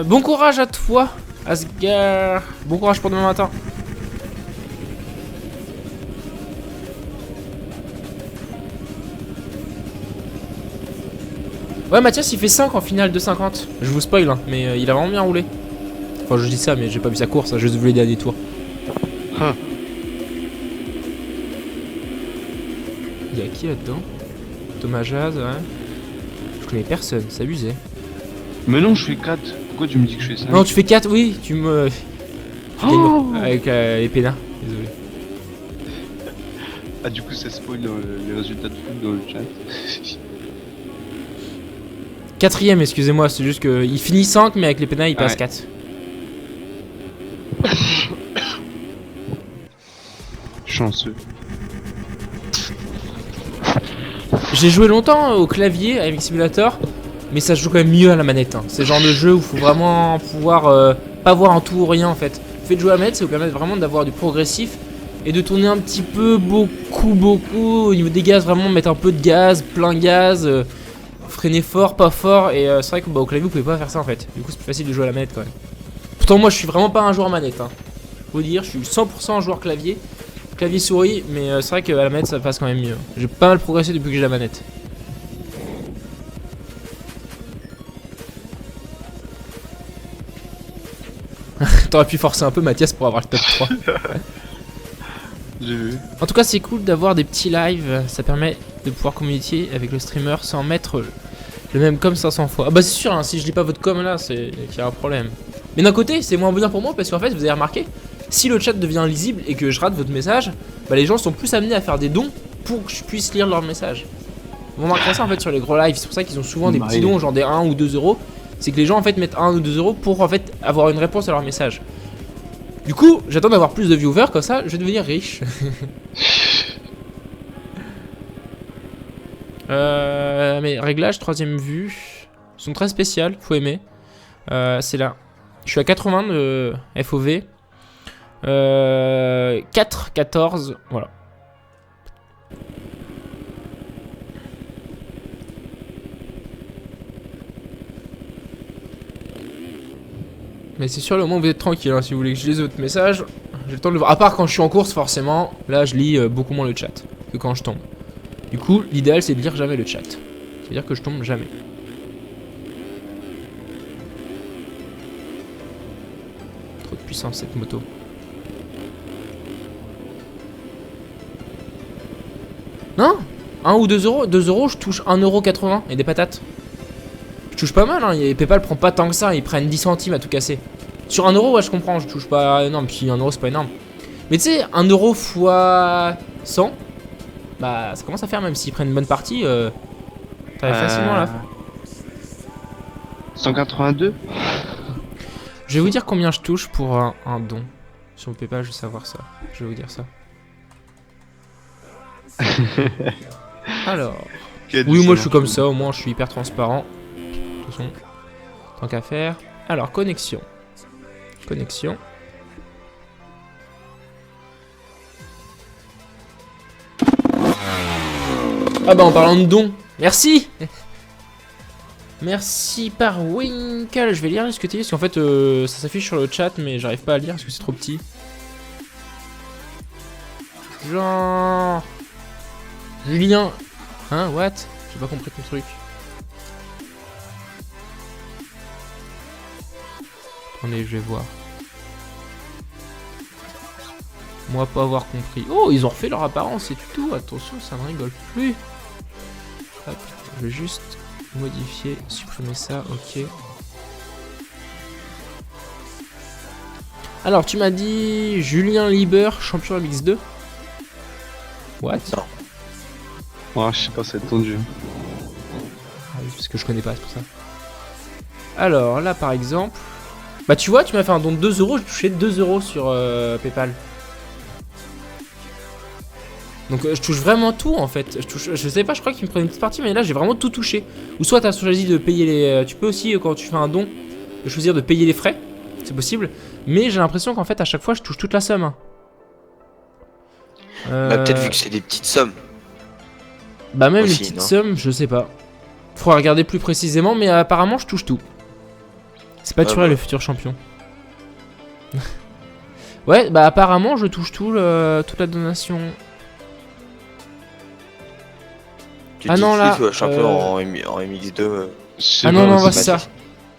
Speaker 4: Bon courage à toi, Asgard. Bon courage pour demain matin. Ouais, Mathias il fait 5 en finale de 50. Je vous spoil, hein, mais il a vraiment bien roulé. Enfin, je dis ça, mais j'ai pas vu sa course, j'ai juste vu les derniers tours. Il y a qui là-dedans? Thomas Jazz, ouais. Je connais personne, c'est abusé.
Speaker 2: Mais non, je fais 4. Pourquoi tu me dis que je fais 5?
Speaker 4: Non, tu fais 4, oui, tu me. Tu
Speaker 2: Oh
Speaker 4: gagnes avec les pénards, désolé.
Speaker 2: Ah, du coup, ça spoil les résultats de foot dans le chat.
Speaker 4: 4ème, excusez-moi, c'est juste que. Il finit 5, mais avec les pénards, il passe
Speaker 2: Ouais.
Speaker 4: 4.
Speaker 2: Chanceux.
Speaker 4: J'ai joué longtemps au clavier avec Simulator, mais ça se joue quand même mieux à la manette. Hein. C'est le genre de jeu où il faut vraiment pouvoir pas voir en tout ou rien en fait. Le fait de jouer à la manette, ça vous permet vraiment d'avoir du progressif et de tourner un petit peu, beaucoup au niveau des gaz, vraiment mettre un peu de gaz, plein gaz, freiner fort, pas fort. Et c'est vrai que au clavier, vous pouvez pas faire ça en fait. Du coup, c'est plus facile de jouer à la manette quand même. Pourtant, moi je suis vraiment pas un joueur manette. Hein. Faut dire, je suis 100% un joueur clavier. Clavier souris, mais c'est vrai qu'à la manette ça passe quand même mieux. J'ai pas mal progressé depuis que j'ai la manette. T'aurais pu forcer un peu Mathias pour avoir le top 3.
Speaker 2: J'ai vu.
Speaker 4: En tout cas c'est cool d'avoir des petits lives, ça permet de pouvoir communiquer avec le streamer sans mettre le même com 500 fois. Ah bah c'est sûr, hein, si je lis pas votre com là, c'est qu'il y a un problème. Mais d'un côté c'est moins bien pour moi parce qu'en fait vous avez remarqué, si le chat devient lisible et que je rate votre message, bah les gens sont plus amenés à faire des dons pour que je puisse lire leur message. Vous remarquerez ça en fait sur les gros lives, c'est pour ça qu'ils ont souvent des petits dons genre des 1 ou 2 euros. C'est que les gens en fait mettent 1 ou 2 euros pour en fait avoir une réponse à leur message. Du coup, j'attends d'avoir plus de viewers, comme ça je vais devenir riche. Mais réglage, 3ème vue. Ils sont très spéciales, faut aimer. C'est là. Je suis à 80 de FOV. 4, 14, voilà. Mais c'est sûr, le moment vous êtes tranquille, hein, si vous voulez que je lise votre message, j'ai le temps de le voir. À part quand je suis en course, forcément, là je lis beaucoup moins le chat que quand je tombe. Du coup, l'idéal c'est de lire jamais le chat. C'est-à-dire que je tombe jamais. Trop de puissance cette moto. Non, 1 ou 2 euros. 2 euros, je touche 1,80€ et des patates. Je touche pas mal, hein. Et Paypal prend pas tant que ça, ils prennent 10 centimes à tout casser. Sur 1 euro, ouais, je comprends, je touche pas énorme, puis 1 euro c'est pas énorme. Mais tu sais, 1 euro fois 100, bah ça commence à faire, même s'ils prennent une bonne partie, t'arrives facilement à la fin.
Speaker 2: 182.
Speaker 4: Je vais vous dire combien je touche pour un don. Sur le Paypal, je vais savoir ça. Je vais vous dire ça. Alors. Oui, moi je suis comme ça, au moins je suis hyper transparent. De toute façon, tant qu'à faire. Alors, connexion. Connexion. Ah bah en parlant de dons, merci. Merci par Winkle. Je vais lire ce que tu dis, parce qu'en fait ça s'affiche sur le chat, mais j'arrive pas à lire parce que c'est trop petit. Genre... Julien. Hein, what? J'ai pas compris ton truc. Attendez, je vais voir. Moi pas avoir compris. Oh, ils ont refait leur apparence et tout. Attention, ça ne rigole plus. Hop, je vais juste modifier, supprimer ça, ok. Alors, tu m'as dit Julien Liber, champion MX2. What?
Speaker 7: Non.
Speaker 2: Oh, je sais pas, ça va être tendu.
Speaker 4: Ah oui, parce que je connais pas, c'est pour ça. Alors, là par exemple. Bah, tu vois, tu m'as fait un don de 2 euros, j'ai touché 2 euros sur Paypal. Donc je touche vraiment tout en fait. Je sais pas, je crois qu'il me prenait une petite partie, mais là j'ai vraiment tout touché. Ou soit t'as choisi de payer les... Tu peux aussi, quand tu fais un don, de choisir de payer les frais. C'est possible. Mais j'ai l'impression qu'en fait à chaque fois je touche toute la somme.
Speaker 7: Bah, peut-être vu que c'est des petites sommes.
Speaker 4: Bah même
Speaker 7: aussi,
Speaker 4: les petites
Speaker 7: non
Speaker 4: sommes, je sais pas. Faudra regarder plus précisément, mais apparemment je touche tout. C'est pas Turel le futur champion. Ouais, bah apparemment je touche tout, toute la donation.
Speaker 7: Tu
Speaker 4: Ah
Speaker 7: dis
Speaker 4: non,
Speaker 7: que
Speaker 4: là,
Speaker 7: tu es champion en MX2.
Speaker 2: Je
Speaker 4: Ah non, non,
Speaker 2: c'est
Speaker 4: bah c'est ça.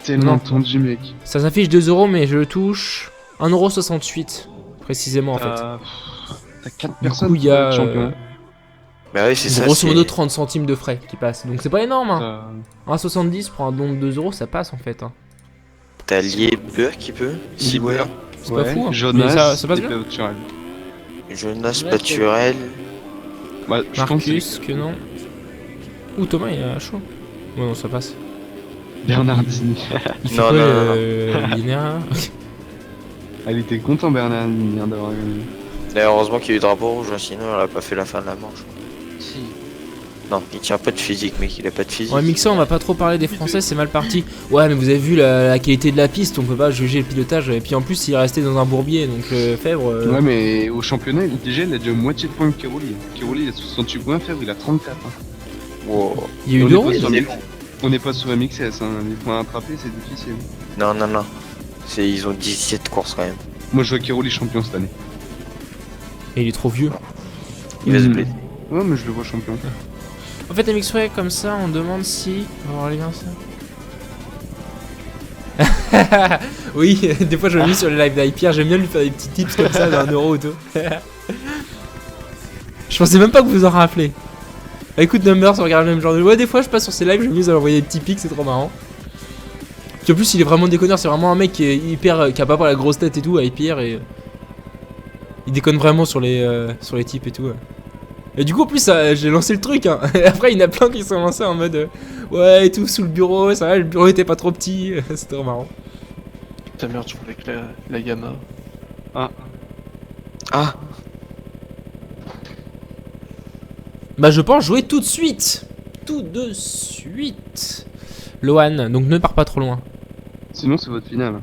Speaker 2: tellement
Speaker 4: Non.
Speaker 2: tendu, mec.
Speaker 4: Ça s'affiche 2 euros, mais je touche 1,68€. Précisément en fait.
Speaker 2: T'as 4
Speaker 4: Du
Speaker 2: personnes
Speaker 4: coup, il y a
Speaker 2: pour être champion.
Speaker 7: Bah ouais, c'est ça.
Speaker 4: grosso modo
Speaker 7: c'est-
Speaker 4: 30 centimes de frais qui passent. Donc c'est pas énorme. Hein. 1,70 pour un don de 2 euros, ça passe en fait. Hein.
Speaker 7: T'as Lieber qui peut. Ciber.
Speaker 4: C'est pas fou. Hein.
Speaker 2: Jonas,
Speaker 4: Mais ça passe
Speaker 2: et
Speaker 4: bien.
Speaker 2: Turel.
Speaker 7: Jonas Paturel.
Speaker 2: Bah, je pense
Speaker 4: Marcus, que non. Ouh, Thomas, il a chaud. Ouais, non, ça passe.
Speaker 2: que Bernardini.
Speaker 4: Il fait
Speaker 7: Non,
Speaker 4: quoi,
Speaker 7: non,
Speaker 4: Linéa
Speaker 2: Elle était content, Bernardini, hein, d'avoir gagné.
Speaker 7: D'ailleurs, heureusement qu'il y a eu drapeau rouge, hein, sinon elle a pas fait la fin de la manche.
Speaker 2: Si.
Speaker 7: Non, il tient pas de physique, mec, il a pas de physique.
Speaker 4: Ouais, Mixer, on va pas trop parler des Français, c'est mal parti. Ouais, mais vous avez vu la qualité de la piste, on peut pas juger le pilotage. Et puis en plus, il est resté dans un bourbier, donc Fèvre.
Speaker 2: Ouais, mais au championnat, déjà, il a déjà moitié de points que Keroli. Keroli, il a 68 points, Fèvre, il a 34. Hein.
Speaker 7: Wow.
Speaker 4: Il y a eu
Speaker 2: On
Speaker 4: deux
Speaker 2: est pas
Speaker 4: roues.
Speaker 2: sur on n'est pas sur MXS, hein. Les points attrapés, c'est difficile.
Speaker 7: Non, non, non. Ils ont 17 courses quand même.
Speaker 2: Moi, je vois Keroli champion cette année.
Speaker 4: Et il est trop vieux.
Speaker 7: Il va se
Speaker 2: Mhm.
Speaker 7: blesser.
Speaker 2: Ouais, mais je le vois champion.
Speaker 4: En fait, MX comme ça, on demande si. On va voir les liens, ça. Oui, des fois je le mets sur les lives d'Hypierre, j'aime bien lui faire des petits tips comme ça d'1 euro ou tout. Je pensais même pas que vous en rappelez. Bah, écoute, Numbers, on regarde le même genre de. Ouais, des fois je passe sur ses lives, je m'amuse à lui envoyer des petits pics, c'est trop marrant. Puis en plus, il est vraiment déconneur, c'est vraiment un mec qui est hyper. Qui a pas la grosse tête et tout, Hypierre, et. Il déconne vraiment sur les types et tout. Et du coup, en plus, j'ai lancé le truc. Hein. Et après, il y en a plein qui sont lancés en mode ouais, et tout, sous le bureau, ça va, le bureau était pas trop petit. C'était trop marrant.
Speaker 3: Ta mère, tu voulais que la Yamaha.
Speaker 7: Ah,
Speaker 4: Bah, je pense jouer tout de suite. Tout de suite. Lohan, donc ne pars pas trop loin.
Speaker 2: Sinon, c'est votre finale.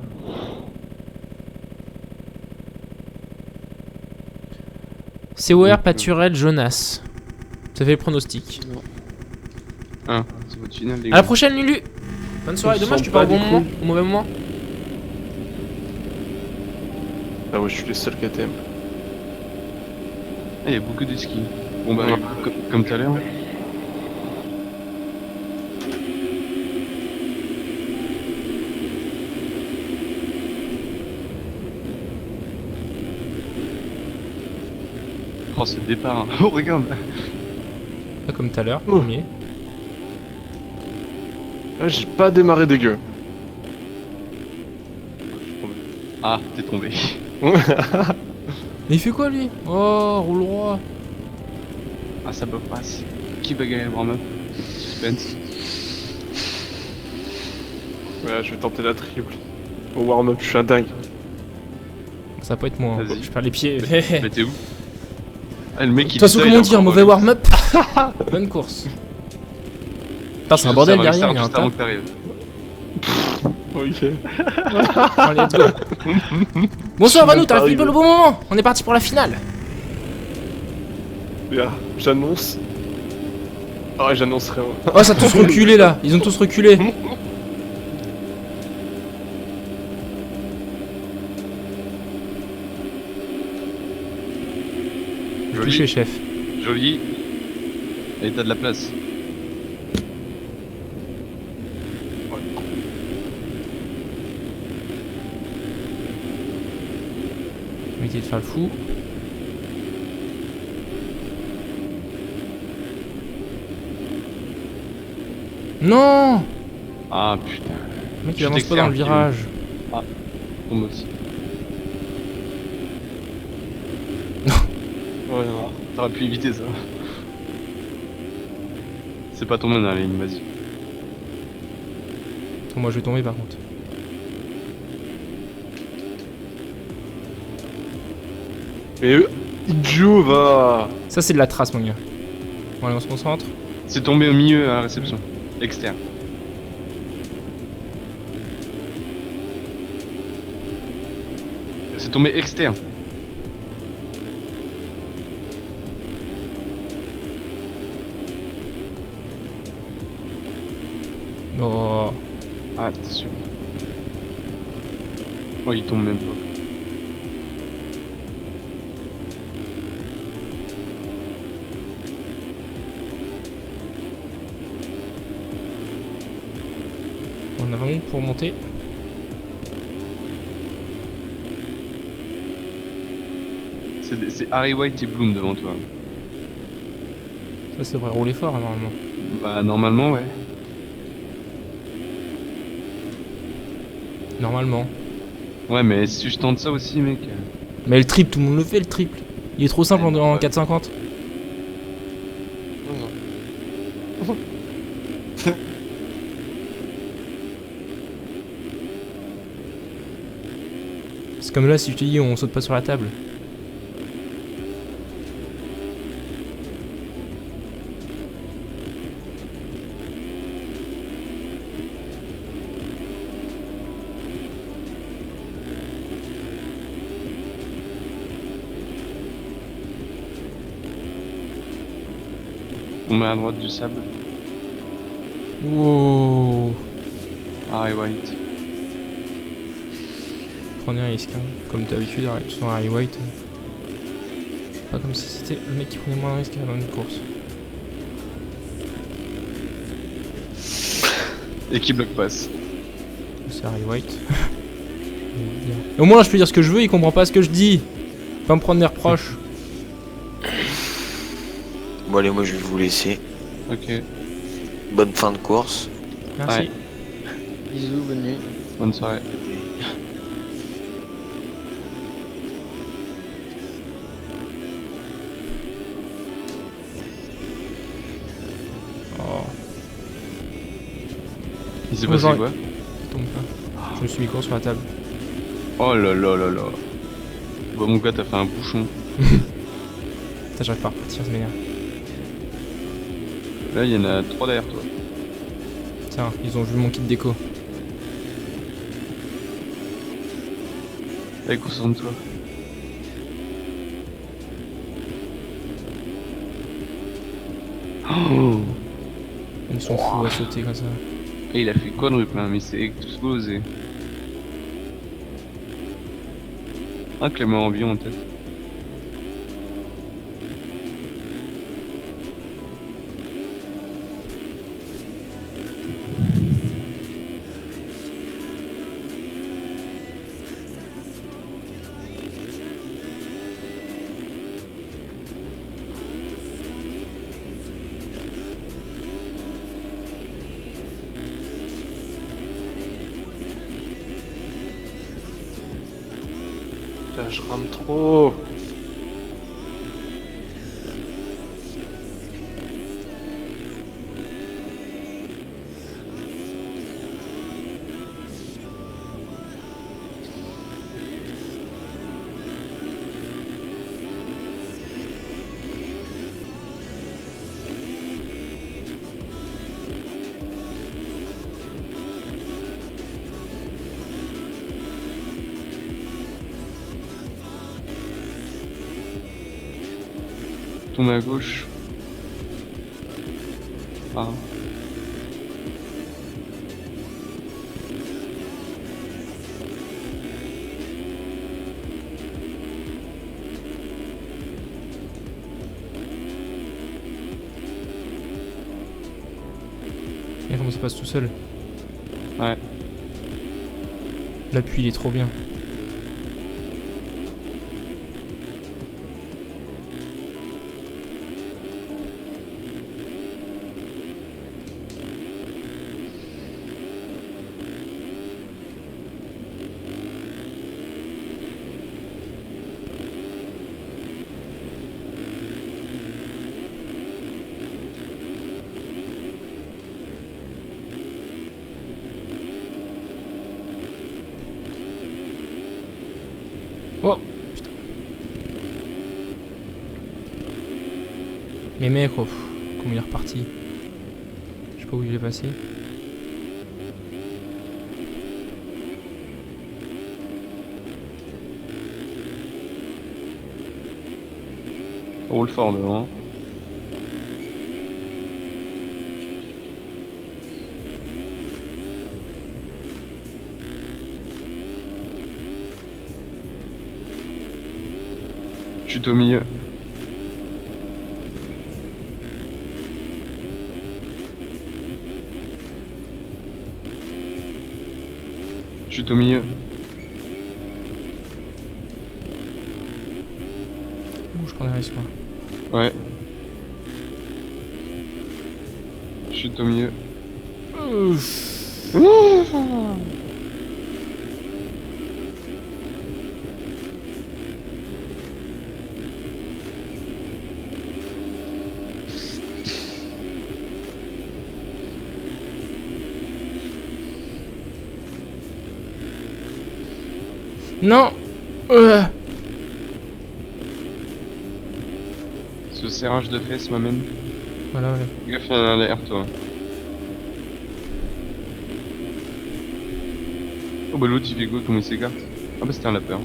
Speaker 4: COR, Paturel, Jonas. Ça fait le pronostic.
Speaker 2: Hein, c'est votre finale, les
Speaker 4: À la
Speaker 2: gars.
Speaker 4: prochaine, Lulu. Bonne soirée.
Speaker 3: On se
Speaker 4: Dommage,
Speaker 3: sent
Speaker 4: tu pars au
Speaker 3: pas,
Speaker 4: bon
Speaker 3: du
Speaker 4: moment,
Speaker 3: coup.
Speaker 4: au mauvais moment.
Speaker 3: Ah ouais, je suis le seul KTM.
Speaker 2: Ah, il y a beaucoup de ski. Bon bah,
Speaker 3: Ouais.
Speaker 2: comme tout à l'heure. Oh, ce départ. Hein. Oh, regarde.
Speaker 4: Pas comme tout à l'heure,
Speaker 3: Oh.
Speaker 4: premier.
Speaker 3: Ah, j'ai pas démarré dégueu.
Speaker 2: Ah, t'es tombé.
Speaker 4: Mais il fait quoi lui? Oh, roule droit.
Speaker 2: Ah, ça peut passe. Qui va gagner le warm-up? Suspense.
Speaker 3: Ouais, je vais tenter la triple. Au warm-up, je suis un dingue.
Speaker 4: Ça peut être moi, hein.
Speaker 2: Vas-y.
Speaker 4: Je perds les pieds.
Speaker 2: Mais t'es où? Ah, le mec,
Speaker 4: De
Speaker 2: il
Speaker 4: toute façon,
Speaker 2: dit ça,
Speaker 4: comment
Speaker 2: il a
Speaker 4: dire,
Speaker 2: encore
Speaker 4: mauvais
Speaker 2: volé.
Speaker 4: warm-up. Bonne course. Putain, c'est un
Speaker 2: Ça
Speaker 4: bordel
Speaker 2: va
Speaker 4: derrière,
Speaker 2: rester
Speaker 4: il y a un
Speaker 2: juste avant
Speaker 4: tas.
Speaker 2: que t'arrives.
Speaker 3: Ok.
Speaker 4: Allez, let's go. Bonsoir, Vanou, t'arrives pile poil au bon moment. On est parti pour la finale.
Speaker 3: Là, j'annonce. Ah ouais, j'annonce rien.
Speaker 4: Oh, ça a tous reculé là. Ils ont tous reculé. Touché,
Speaker 2: Joli,
Speaker 4: chef.
Speaker 2: joli. Et t'as de la place.
Speaker 4: Éviter de faire le fou. Non!
Speaker 2: Ah putain,
Speaker 4: Le mec il
Speaker 2: Je
Speaker 4: avance pas dans le
Speaker 2: t'exclame,
Speaker 4: virage.
Speaker 2: tombe aussi.
Speaker 3: Ouais, non.
Speaker 2: T'aurais pu éviter ça. C'est pas tombé dans la ligne, vas-y.
Speaker 4: Attends, moi je vais tomber par contre.
Speaker 3: Mais idiot, va.
Speaker 4: Ça c'est de la trace mon gars. Bon allez on se concentre.
Speaker 2: C'est tombé au milieu à la réception. Externe. C'est tombé externe.
Speaker 4: Oh.
Speaker 2: Ah, t'es sûr. Oh, il tombe même pas.
Speaker 4: On a vraiment pour monter.
Speaker 2: C'est Harry White et Bloom devant toi.
Speaker 4: Ça devrait rouler fort hein, normalement.
Speaker 2: Bah, normalement, ouais.
Speaker 4: Normalement.
Speaker 2: Ouais, mais si je tente ça aussi, mec.
Speaker 4: Mais le triple, tout le monde le fait le triple. Il est trop simple en
Speaker 2: Ouais.
Speaker 4: 4,50. C'est comme là si je te dis on saute pas sur la table.
Speaker 2: On met à droite du sable.
Speaker 4: Wow.
Speaker 2: Harry White.
Speaker 4: Prenez un risque, hein. Comme d'habitude, sur Harry White. Pas comme si c'était le mec qui prenait moins de risques dans une course.
Speaker 2: Et qui bloque passe.
Speaker 4: C'est Harry White. Et au moins là je peux dire ce que je veux, il comprend pas ce que je dis. Pas me prendre des reproches.
Speaker 7: Bon allez, moi je vais vous laisser.
Speaker 2: Ok.
Speaker 7: Bonne fin de course.
Speaker 4: Merci.
Speaker 2: Ouais.
Speaker 7: Bisous, bonne nuit.
Speaker 2: Bonne soirée.
Speaker 4: Oh,
Speaker 2: Il s'est
Speaker 4: Oh,
Speaker 2: passé
Speaker 4: genre-
Speaker 2: quoi?
Speaker 4: ça tombe pas. Je me suis mis court sur la table.
Speaker 2: Oh là là là là. Bah, mon gars, t'as fait un bouchon.
Speaker 4: Putain, j'arrive pas à repartir, ça m'énerve.
Speaker 2: Là, il y en a 3 derrière toi.
Speaker 4: Tiens, ils ont vu mon kit déco.
Speaker 2: Allez, concentre-toi. Oh,
Speaker 4: Ils sont fous à sauter comme ça.
Speaker 2: et il a fait quadruple, hein, mais c'est explosé. Ah, Clément en avion en tête.
Speaker 3: Là, je rame trop.
Speaker 2: Tombe à gauche. Ah.
Speaker 4: Et comment ça passe tout seul.
Speaker 2: Ouais.
Speaker 4: L'appui il est trop bien. Oh putain. Mais mec, oh, comment il est reparti. Je sais pas où il est passé.
Speaker 2: Roule fort devant. Chute au milieu. Chute au milieu.
Speaker 4: Ouh, je prends des risques moi.
Speaker 2: Ouais. Chute au milieu.
Speaker 4: Non.
Speaker 2: Ce serrage de fesses m'amène.
Speaker 4: Voilà, ouais.
Speaker 2: Gaffe, il y en a un derrière toi. Oh bah l'autre il fait go, comment il s'écarte. Ah bah c'était un lapin.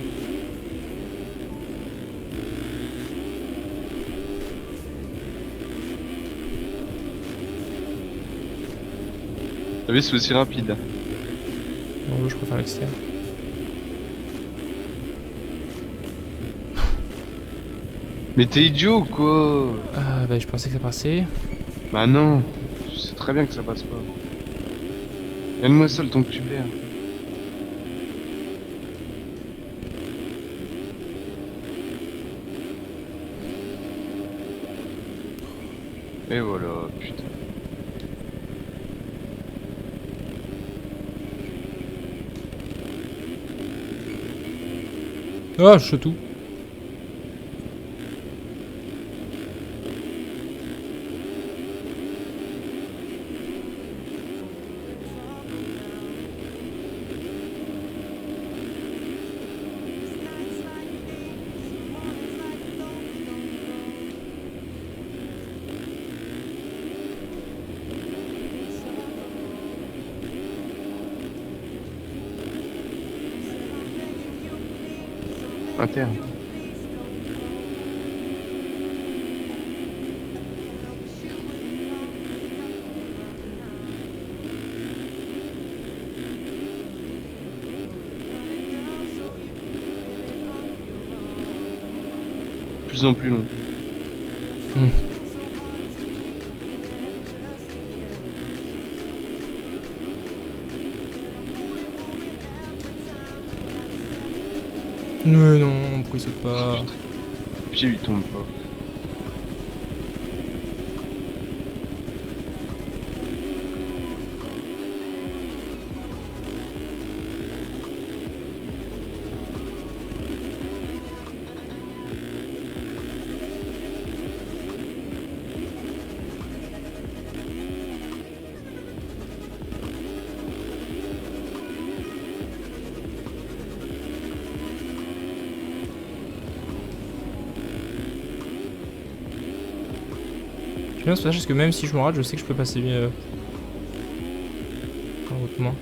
Speaker 2: T'as vu c'est aussi rapide.
Speaker 4: Non, je préfère l'extérieur.
Speaker 2: Mais t'es idiot ou quoi?
Speaker 4: Ah bah je pensais que ça passait.
Speaker 2: Bah non, je sais très bien que ça passe pas. Regarde-moi ça le temps que tu perds. Et voilà, putain.
Speaker 4: Ah, je sais tout.
Speaker 2: Interne. De plus en plus long.
Speaker 4: Mais non, pourquoi il saute pas?
Speaker 2: Pied il tombe pas.
Speaker 4: J'aime bien ce passage parce que même si je me rate, je sais que je peux passer autrement.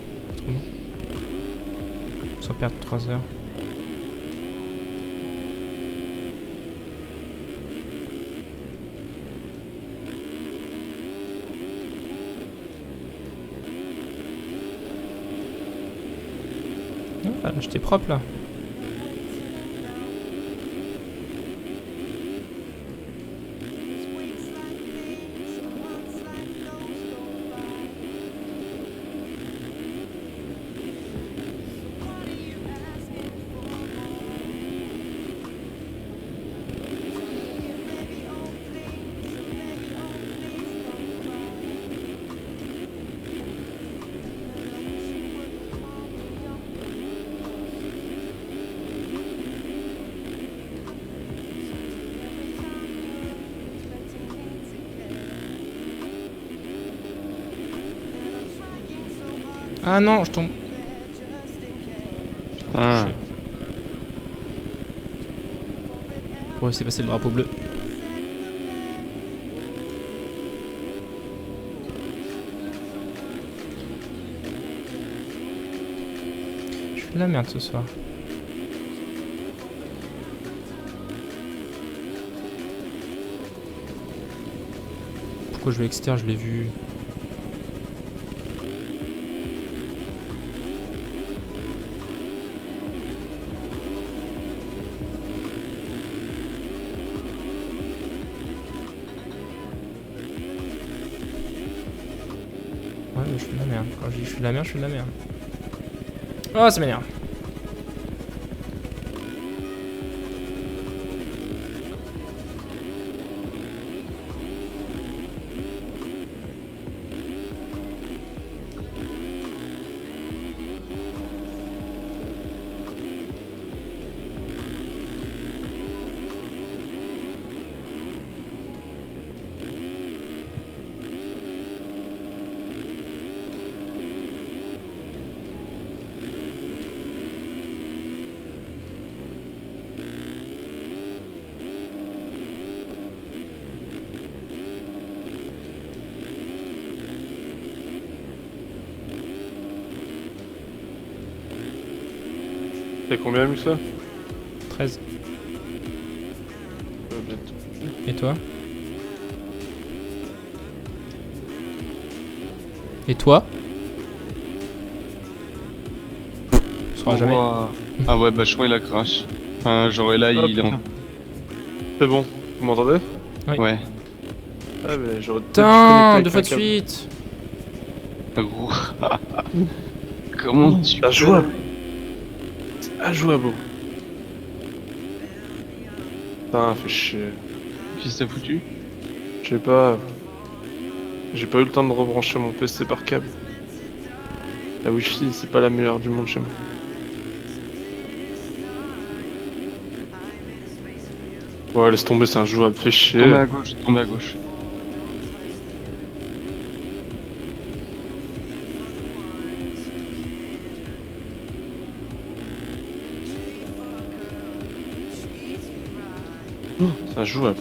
Speaker 4: Sans perdre 3 heures. Ah, là, j'étais propre là. Ah non, je tombe.
Speaker 2: Putain.
Speaker 4: Ouais, c'est passé le drapeau bleu. Je fais de la merde ce soir. Pourquoi je vais extérieur, je l'ai vu. Ouais, mais je fais de la merde. Quand je dis je fais de la merde, je fais de la merde. Oh, ça m'énerve.
Speaker 3: T'as combien mis ça
Speaker 4: 13.
Speaker 3: Bientôt.
Speaker 4: Et toi? Et toi? On saura jamais.
Speaker 2: Ouah. Ah ouais, bah je crois qu'il a crash. Enfin, genre et là,
Speaker 3: Ah,
Speaker 2: il est en...
Speaker 3: putain. C'est bon, vous m'entendez?
Speaker 4: Oui.
Speaker 2: Ouais.
Speaker 3: Ah mais j'aurais peut-être
Speaker 4: Putain,
Speaker 3: dû
Speaker 4: 2
Speaker 3: connecter
Speaker 4: fois de
Speaker 3: avec un câble.
Speaker 4: suite.
Speaker 2: Gros. Comment tu...
Speaker 3: C'est injouable. C'est injouable. Putain, fait chier.
Speaker 2: Qu'est-ce que t'as foutu?
Speaker 3: Je sais pas. J'ai pas eu le temps de rebrancher mon PC par câble. La Wi-Fi, c'est pas la meilleure du monde chez moi. Ouais, laisse tomber, c'est injouable, fait chier.
Speaker 2: Tombez à gauche, tombez à gauche.
Speaker 3: C'est injouable.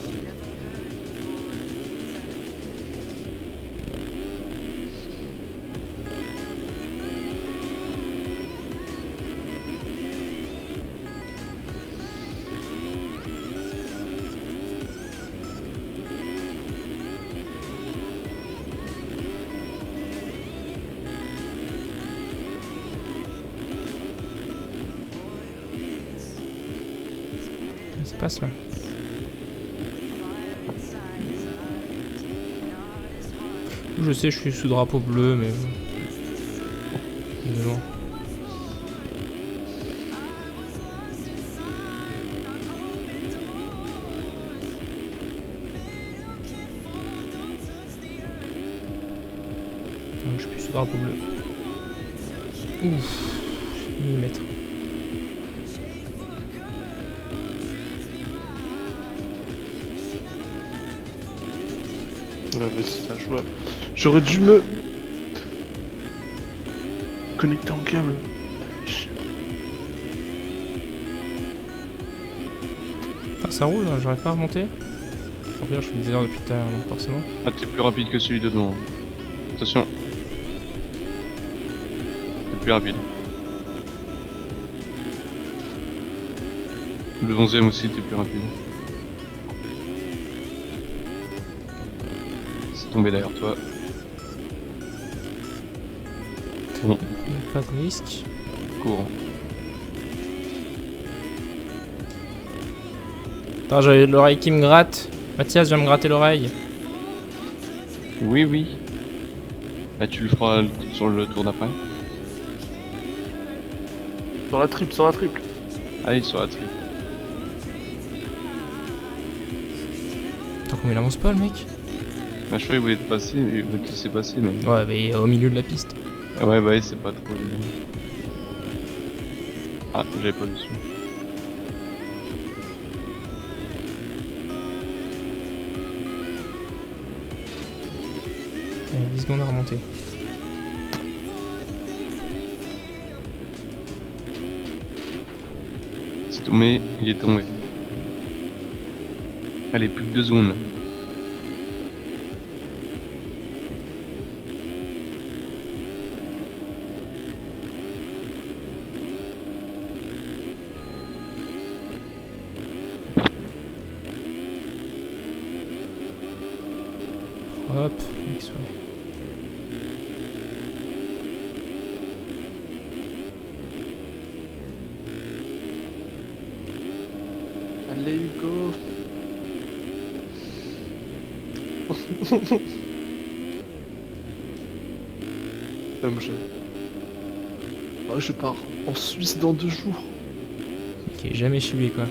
Speaker 4: fasse là. Je sais, je suis sous drapeau bleu, mais. Évidemment. Non, je suis plus sous drapeau bleu. Ouf, millimètre.
Speaker 3: Ouais, mais c'est injouable. J'aurais dû me connecter en câble.
Speaker 4: Ah, ça roule, là, j'arrive pas à remonter. En fait, je fais des erreurs depuis tout à l'heure, donc forcément.
Speaker 2: Ah, t'es plus rapide que celui de devant. Attention. T'es plus rapide. Le 11ème aussi, t'es plus rapide. C'est tombé derrière toi. C'est bon,
Speaker 4: Pas de risque.
Speaker 2: cours.
Speaker 4: Attends, j'ai l'oreille qui me gratte. Mathias, viens me gratter l'oreille.
Speaker 2: Oui, oui. Bah, tu le feras sur le tour d'après.
Speaker 3: Sur la triple, sur la triple.
Speaker 2: Allez, sur la triple.
Speaker 4: Attends, comment il avance pas le mec?
Speaker 2: Bah, je croyais qu'il voulait te passer, il voulait te laisser passer, mais.
Speaker 4: Ouais, mais au milieu de la piste.
Speaker 2: Ouais, bah, c'est pas trop évident. Ah, j'avais pas dessus.
Speaker 4: Allez, 10 secondes à remonter.
Speaker 2: C'est tombé, il est tombé. Allez, plus que 2 secondes.
Speaker 4: Hop, mec, soit.
Speaker 3: Allez, Hugo. Je pars en Suisse dans 2 jours.
Speaker 4: Qui est jamais chez lui, quoi.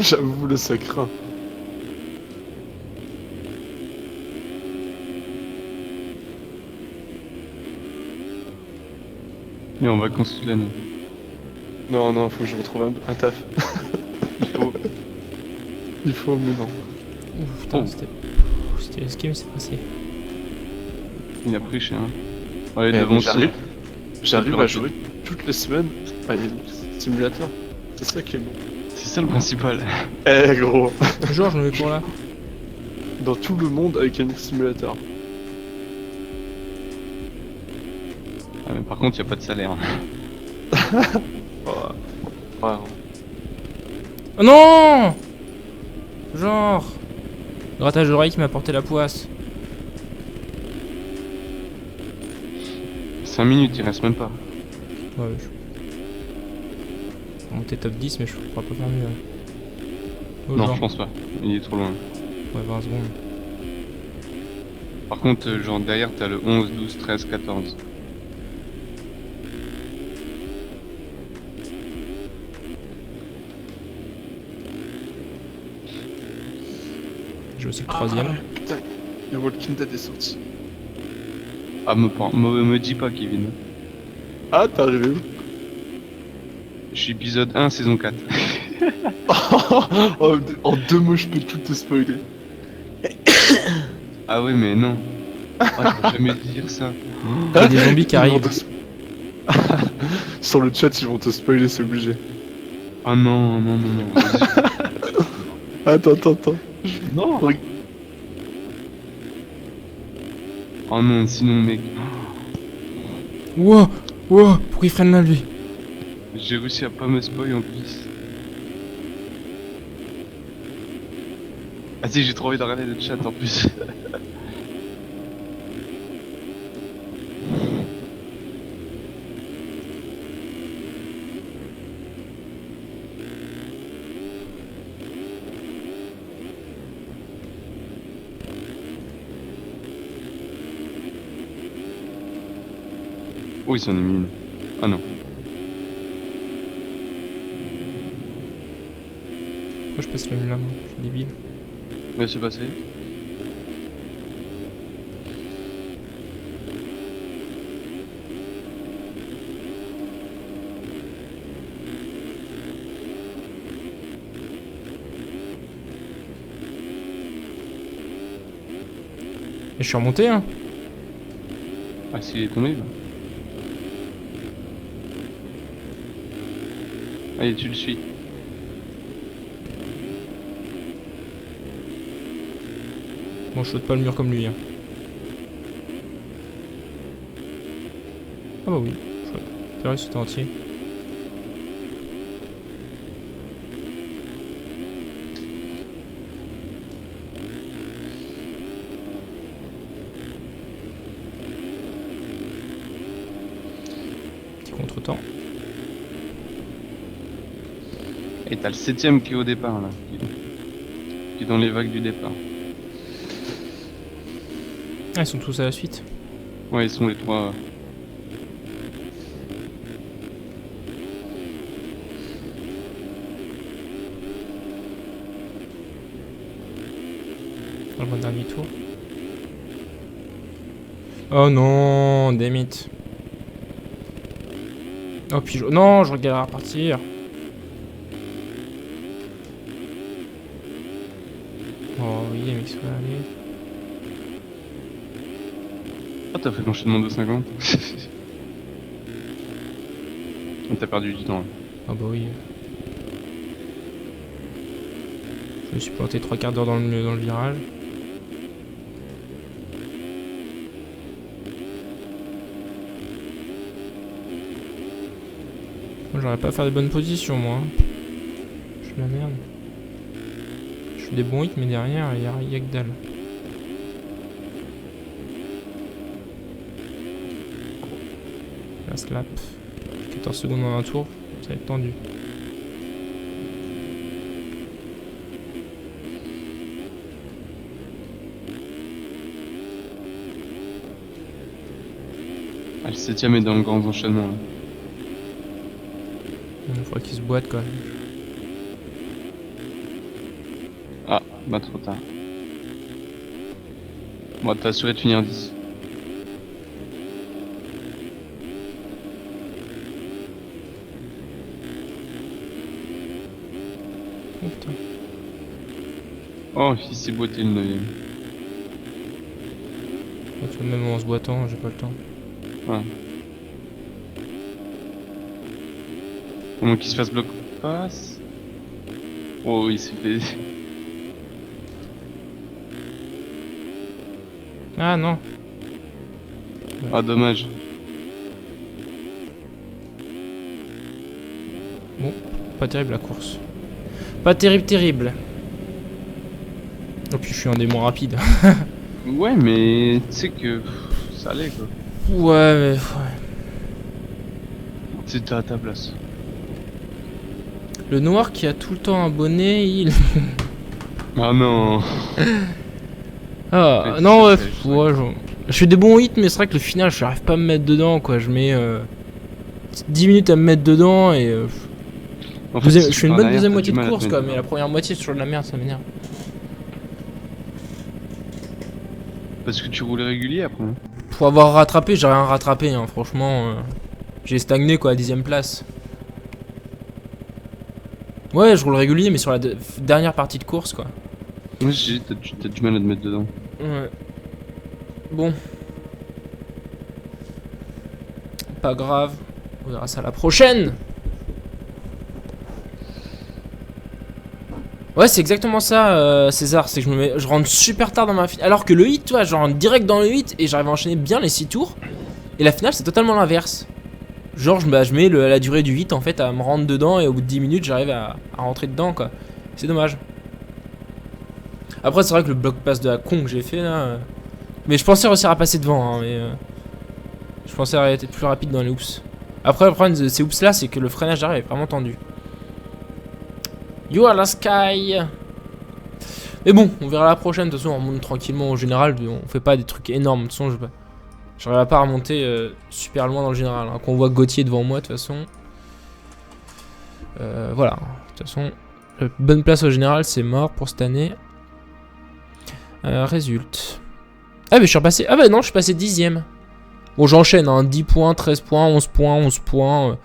Speaker 3: J'avoue, le sacre.
Speaker 2: Et en vacances toute l'année.
Speaker 3: Non, non, faut que je retrouve un taf.
Speaker 2: Il faut.
Speaker 3: Il faut, mais non.
Speaker 4: Ouh, putain,
Speaker 2: Oh.
Speaker 4: c'était ce qui m'est passé.
Speaker 2: Il a pris chez un. Ouais,
Speaker 3: Eh,
Speaker 2: devant
Speaker 3: mais
Speaker 2: aussi.
Speaker 3: J'arrive
Speaker 2: Plus
Speaker 3: à
Speaker 2: rapide.
Speaker 3: jouer toutes les semaines à simulateur. C'est ça qui est bon.
Speaker 2: C'est ça le principal.
Speaker 3: Eh gros,
Speaker 4: Georges, on est pour là.
Speaker 3: dans tout le monde avec un simulateur.
Speaker 2: Ah, mais par contre, y a pas de salaire.
Speaker 3: Ouais.
Speaker 4: Oh non! Genre. Grattage d'oreille qui m'a porté la poisse.
Speaker 2: 5 minutes, il reste même pas.
Speaker 4: Ouais, je... Monter top 10, mais je pourrais pas faire mieux. Oh,
Speaker 2: Non,
Speaker 4: genre.
Speaker 2: je pense pas. Il est trop loin.
Speaker 4: Ouais, 20 secondes.
Speaker 2: Par contre, genre derrière, t'as le 11, 12, 13, 14.
Speaker 4: J'ai aussi le troisième.
Speaker 3: Putain, le Walking Dead est sorti.
Speaker 2: Ah, me dis pas, Kevin.
Speaker 3: Ah, t'es arrivé où?
Speaker 2: Je suis épisode 1, saison 4.
Speaker 3: Oh, en 2 mots, je peux tout te spoiler.
Speaker 2: Ah ouais, mais non. Ah, je peux jamais dire ça.
Speaker 4: Il y a des zombies qui
Speaker 3: Ils vont
Speaker 4: arrivent.
Speaker 3: te Sur le chat, ils vont te spoiler, c'est obligé.
Speaker 2: Ah non, non, non, non.
Speaker 3: Attends.
Speaker 2: Non. Oh non, sinon, mec.
Speaker 4: Wow! Wow! Pourquoi il freine là, lui?
Speaker 2: J'ai réussi à pas me spoil en plus. Ah si, j'ai trop envie de regarder le chat en plus. Oh, ils s'en ont mis une. Ah non.
Speaker 4: Pourquoi je passe le là, moi? Je suis débile.
Speaker 2: Mais c'est passé.
Speaker 4: Et je suis remonté, hein.
Speaker 2: Ah, s'il est tombé là. Allez, tu le suis.
Speaker 4: Bon, je saute pas le mur comme lui, hein. Ah bah oui, chouette. C'est vrai, c'était entier. Petit contre-temps.
Speaker 2: Et t'as le 7ème qui est au départ là. Qui est dans les vagues du départ.
Speaker 4: Ah, ils sont tous à la suite.
Speaker 2: Ouais, ils sont les trois.
Speaker 4: Dans le bon dernier tour. Oh non, damn it. Oh puis je... Non, je galère à repartir. Oh oui, mais ça va aller.
Speaker 2: Ah, t'as fait l'enchaînement de 50. T'as perdu du temps. Là.
Speaker 4: Ah bah oui. Je me suis planté 3 quarts d'heure dans le virage. Moi j'aurais pas à faire de bonnes positions moi. Je suis de la merde. Je fais des bons hits mais derrière y a que dalle. La slap. 14 secondes dans un tour, ça va être tendu.
Speaker 2: Ah, le 7ème est dans le grand enchaînement. Là.
Speaker 4: Il faudrait qu'il se boite quoi.
Speaker 2: Ah, bah trop tard. Bon, t'as assuré de finir 10.
Speaker 4: Oh putain.
Speaker 2: Oh, il s'est boité le 9ème.
Speaker 4: Oh, tu vois, même en se boitant, j'ai pas le temps.
Speaker 2: Ouais. Au moins qu'il se fasse bloc passe. Oh, il s'est fait.
Speaker 4: Ah non.
Speaker 2: Ah, dommage.
Speaker 4: Bon, pas terrible la course. Pas terrible. Oh puis je suis un démon rapide.
Speaker 2: Ouais, mais tu sais que ça allait quoi.
Speaker 4: Ouais mais... Ouais.
Speaker 2: C'était à ta place.
Speaker 4: Le noir qui a tout le temps un bonnet, il...
Speaker 2: Ah non.
Speaker 4: Ah
Speaker 2: Ouais,
Speaker 4: non ouais,
Speaker 2: c'est-
Speaker 4: ouais je fais des bons hits mais c'est vrai que le final je n'arrive pas à me mettre dedans quoi. Je mets 10 minutes à me mettre dedans et...
Speaker 2: En fait, si
Speaker 4: je
Speaker 2: tu
Speaker 4: fais une
Speaker 2: pars
Speaker 4: bonne
Speaker 2: derrière,
Speaker 4: deuxième
Speaker 2: t'as
Speaker 4: moitié
Speaker 2: du
Speaker 4: de
Speaker 2: mal à te
Speaker 4: course
Speaker 2: mettre
Speaker 4: quoi, mais
Speaker 2: dedans.
Speaker 4: la première moitié c'est toujours de la merde, ça m'énerve.
Speaker 2: Parce que tu roules régulier après. Hein.
Speaker 4: Pour avoir rattrapé, j'ai rien rattrapé hein, franchement. J'ai stagné quoi à 10ème place. Ouais, je roule régulier mais sur la dernière partie de course quoi.
Speaker 2: Moi, t'as du mal à te mettre dedans.
Speaker 4: Ouais. Bon. Pas grave. On verra ça la prochaine. Ouais, c'est exactement ça, César. C'est que je rentre super tard dans ma finale. Alors que le hit, tu vois, je rentre direct dans le hit et j'arrive à enchaîner bien les 6 tours. Et la finale, c'est totalement l'inverse. Genre, je mets la durée du hit en fait à me rendre dedans et au bout de 10 minutes, j'arrive à rentrer dedans quoi. C'est dommage. Après, c'est vrai que le bloc pass de la con que j'ai fait là. Mais je pensais réussir à passer devant, hein, mais. Je pensais être plus rapide dans les oops. Après, le problème de ces oops là, c'est que le freinage d'arrière est vraiment tendu. You are the sky! Mais bon, on verra la prochaine. De toute façon, on monte tranquillement au général. On fait pas des trucs énormes. De toute façon, J'arriverai pas à remonter super loin dans le général. Hein. Qu'on voit Gauthier devant moi, de toute façon. Voilà. De toute façon, bonne place au général, c'est mort pour cette année. Résulte. Ah, mais je suis repassé. Ah, bah non, je suis passé 10ème. Bon, j'enchaîne, hein. 10 points, 13 points, 11 points, 11 points.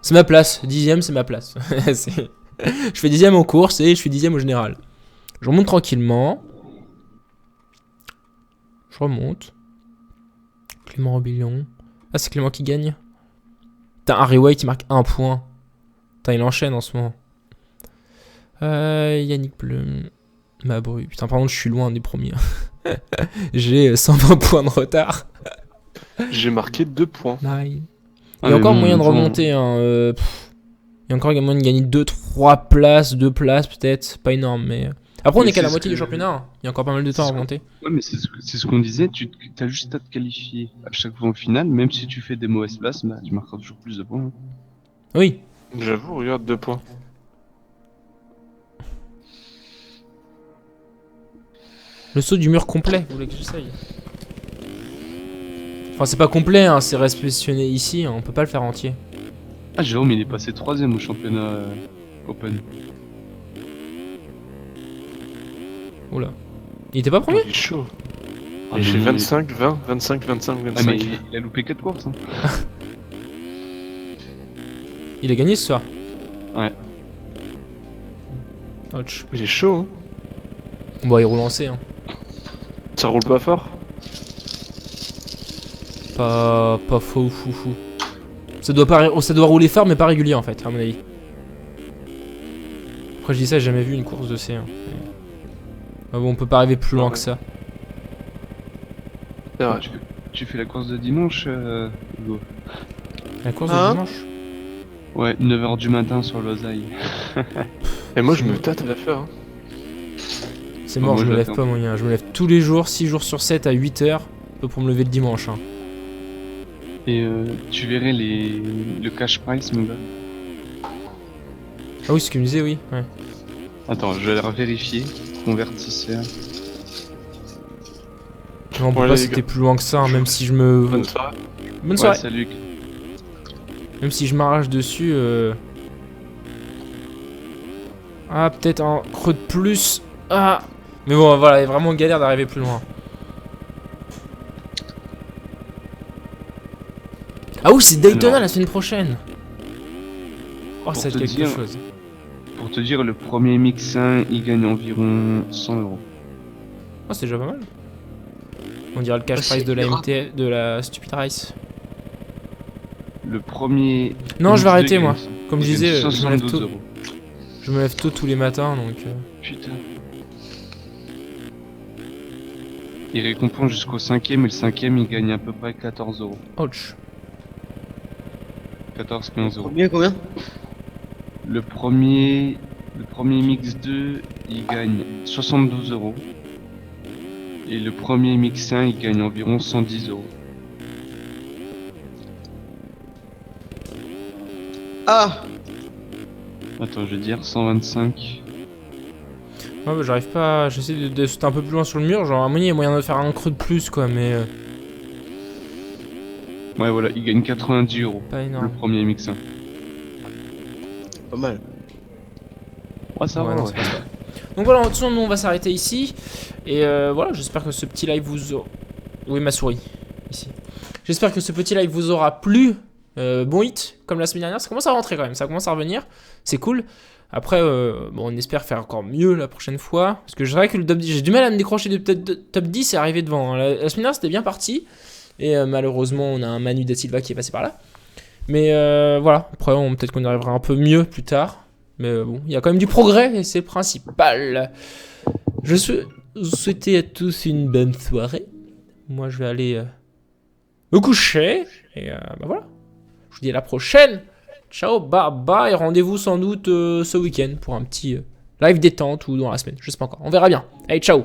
Speaker 4: C'est ma place. 10ème, c'est ma place. Je fais 10ème en course et je suis 10ème au général. Je remonte tranquillement. Je remonte. Clément Robillon. Ah, c'est Clément qui gagne. Putain, Harry White qui marque 1 point. Putain, il enchaîne en ce moment. Yannick Blum. Mabru. Putain, par contre, je suis loin des premiers. J'ai 120 points de retard.
Speaker 3: J'ai marqué 2 points.
Speaker 4: Il y a encore moyen de remonter. Hein. Il y a encore moyen de gagner 2-3 places, 2 places peut-être. Pas énorme, mais. Après, on est qu'à la moitié du championnat. Hein. Il y a encore pas mal de temps à remonter.
Speaker 2: Ouais, mais c'est ce qu'on disait. Tu as juste à te qualifier à chaque fois en finale. Même si tu fais des mauvaises places, bah, tu marqueras toujours plus de points. Hein.
Speaker 4: Oui.
Speaker 3: J'avoue, regarde 2 points.
Speaker 4: Le saut du mur complet, vous voulez que j'essaye? Enfin, c'est pas complet, hein, c'est réceptionné ici, hein, on peut pas le faire entier.
Speaker 2: Ah, Jérôme, il est passé 3ème au championnat Open.
Speaker 4: Oula. Il était pas premier?
Speaker 3: Il est chaud.
Speaker 2: Ah,
Speaker 3: Et j'ai
Speaker 2: mais-
Speaker 3: 25, 20, 25, 25, 25.
Speaker 2: Ah, mais il a loupé 4 courses. Hein.
Speaker 4: Il a gagné ce soir.
Speaker 2: Ouais.
Speaker 4: Ouch.
Speaker 3: Il est chaud, hein.
Speaker 4: Bon, il roule en C, hein.
Speaker 3: Ça roule pas fort.
Speaker 4: Pas faux fou. Ça doit rouler fort, mais pas régulier en fait, à mon avis. Après, je dis ça, j'ai jamais vu une course de C. Hein. Ah bon, on peut pas arriver plus loin que ça.
Speaker 3: C'est vrai.
Speaker 2: Tu fais la course de dimanche, Hugo?
Speaker 4: La course
Speaker 7: Hein
Speaker 4: de dimanche?
Speaker 2: Ouais, 9h du matin sur l'Osaille.
Speaker 3: Et moi, je me tâte à la faire. Hein.
Speaker 4: C'est mort,
Speaker 2: moi,
Speaker 4: je
Speaker 2: je
Speaker 4: me lève
Speaker 2: l'attends.
Speaker 4: pas moyen. Je me lève tous les jours, 6 jours sur 7 à 8h. Pour me lever le dimanche. Hein.
Speaker 2: Et tu verrais le cash price, mon gars.
Speaker 4: Ah oui, ce que tu me disais, oui. Ouais.
Speaker 2: Attends, je vais vérifier. Convertisseur.
Speaker 4: Non, on peut
Speaker 3: Ouais,
Speaker 4: pas
Speaker 3: les
Speaker 4: c'était
Speaker 3: gars.
Speaker 4: plus loin que ça, hein, même si je me.
Speaker 3: Bonne soirée.
Speaker 4: Bonne
Speaker 2: Ouais,
Speaker 4: soirée.
Speaker 2: salut.
Speaker 4: Même si je m'arrache dessus. Ah, peut-être un creux de plus. Ah. Mais bon, voilà, il y a vraiment galère d'arriver plus loin. Ah oui, c'est Daytona
Speaker 2: Alors.
Speaker 4: la semaine prochaine. Oh, ça va
Speaker 2: te
Speaker 4: être quelque
Speaker 2: dire-
Speaker 4: chose.
Speaker 2: Pour te dire, le premier MX1, il gagne environ 100 €.
Speaker 4: Oh, c'est déjà pas mal. On dirait le cash
Speaker 7: Ah,
Speaker 4: price
Speaker 7: c'est
Speaker 4: de la
Speaker 7: grave.
Speaker 4: MT, de la Stupid Race.
Speaker 2: Le premier.
Speaker 4: Non, je vais
Speaker 2: MX2
Speaker 4: arrêter
Speaker 2: gagne
Speaker 4: moi. Comme je
Speaker 2: il gagne
Speaker 4: disais, je me lève
Speaker 2: 72
Speaker 4: tôt.
Speaker 2: €.
Speaker 4: Je me lève tôt tous les matins, donc.
Speaker 2: Putain. Il récompense jusqu'au 5ème et le 5ème il gagne à peu près 14 €.
Speaker 4: Ouch.
Speaker 2: 14-15 €.
Speaker 7: Combien?
Speaker 2: Le premier MX2 il gagne 72 €. Et le premier MX1 il gagne environ 110 €.
Speaker 7: Ah!
Speaker 2: Attends, je vais dire 125.
Speaker 4: Ouais, bah, j'arrive pas. J'essaie de sauter un peu plus loin sur le mur. Genre, à mon avis, il y a moyen de faire un creux de plus, quoi, mais.
Speaker 2: Ouais, voilà, il gagne 90 €.
Speaker 4: Pas
Speaker 2: Le
Speaker 4: énorme.
Speaker 2: premier MX1.
Speaker 7: Pas mal.
Speaker 2: Ouais, ça
Speaker 4: Ouais,
Speaker 2: va,
Speaker 4: non,
Speaker 2: ouais.
Speaker 4: c'est pas ça. Donc voilà, de toute façon, nous on va s'arrêter ici. Et voilà, j'espère que ce petit live vous aura. Oui, ma souris. Ici. J'espère que ce petit live vous aura plu. Bon hit, comme la semaine dernière. Ça commence à rentrer quand même, ça commence à revenir. C'est cool. Après, bon, on espère faire encore mieux la prochaine fois. Parce que je dirais que le top 10, j'ai du mal à me décrocher de peut-être top 10 et arriver devant. La semaine dernière, c'était bien parti. Et malheureusement, on a un Manu Da Silva qui est passé par là. Mais voilà, après, peut-être qu'on y arrivera un peu mieux plus tard. Mais bon, il y a quand même du progrès et c'est le principal. Je vous souhaiter à tous une bonne soirée. Moi, je vais aller me coucher. Et bah voilà. Je vous dis à la prochaine. Ciao, bye bye. Et rendez-vous sans doute ce week-end pour un petit live détente ou dans la semaine. Je sais pas encore. On verra bien. Allez, ciao.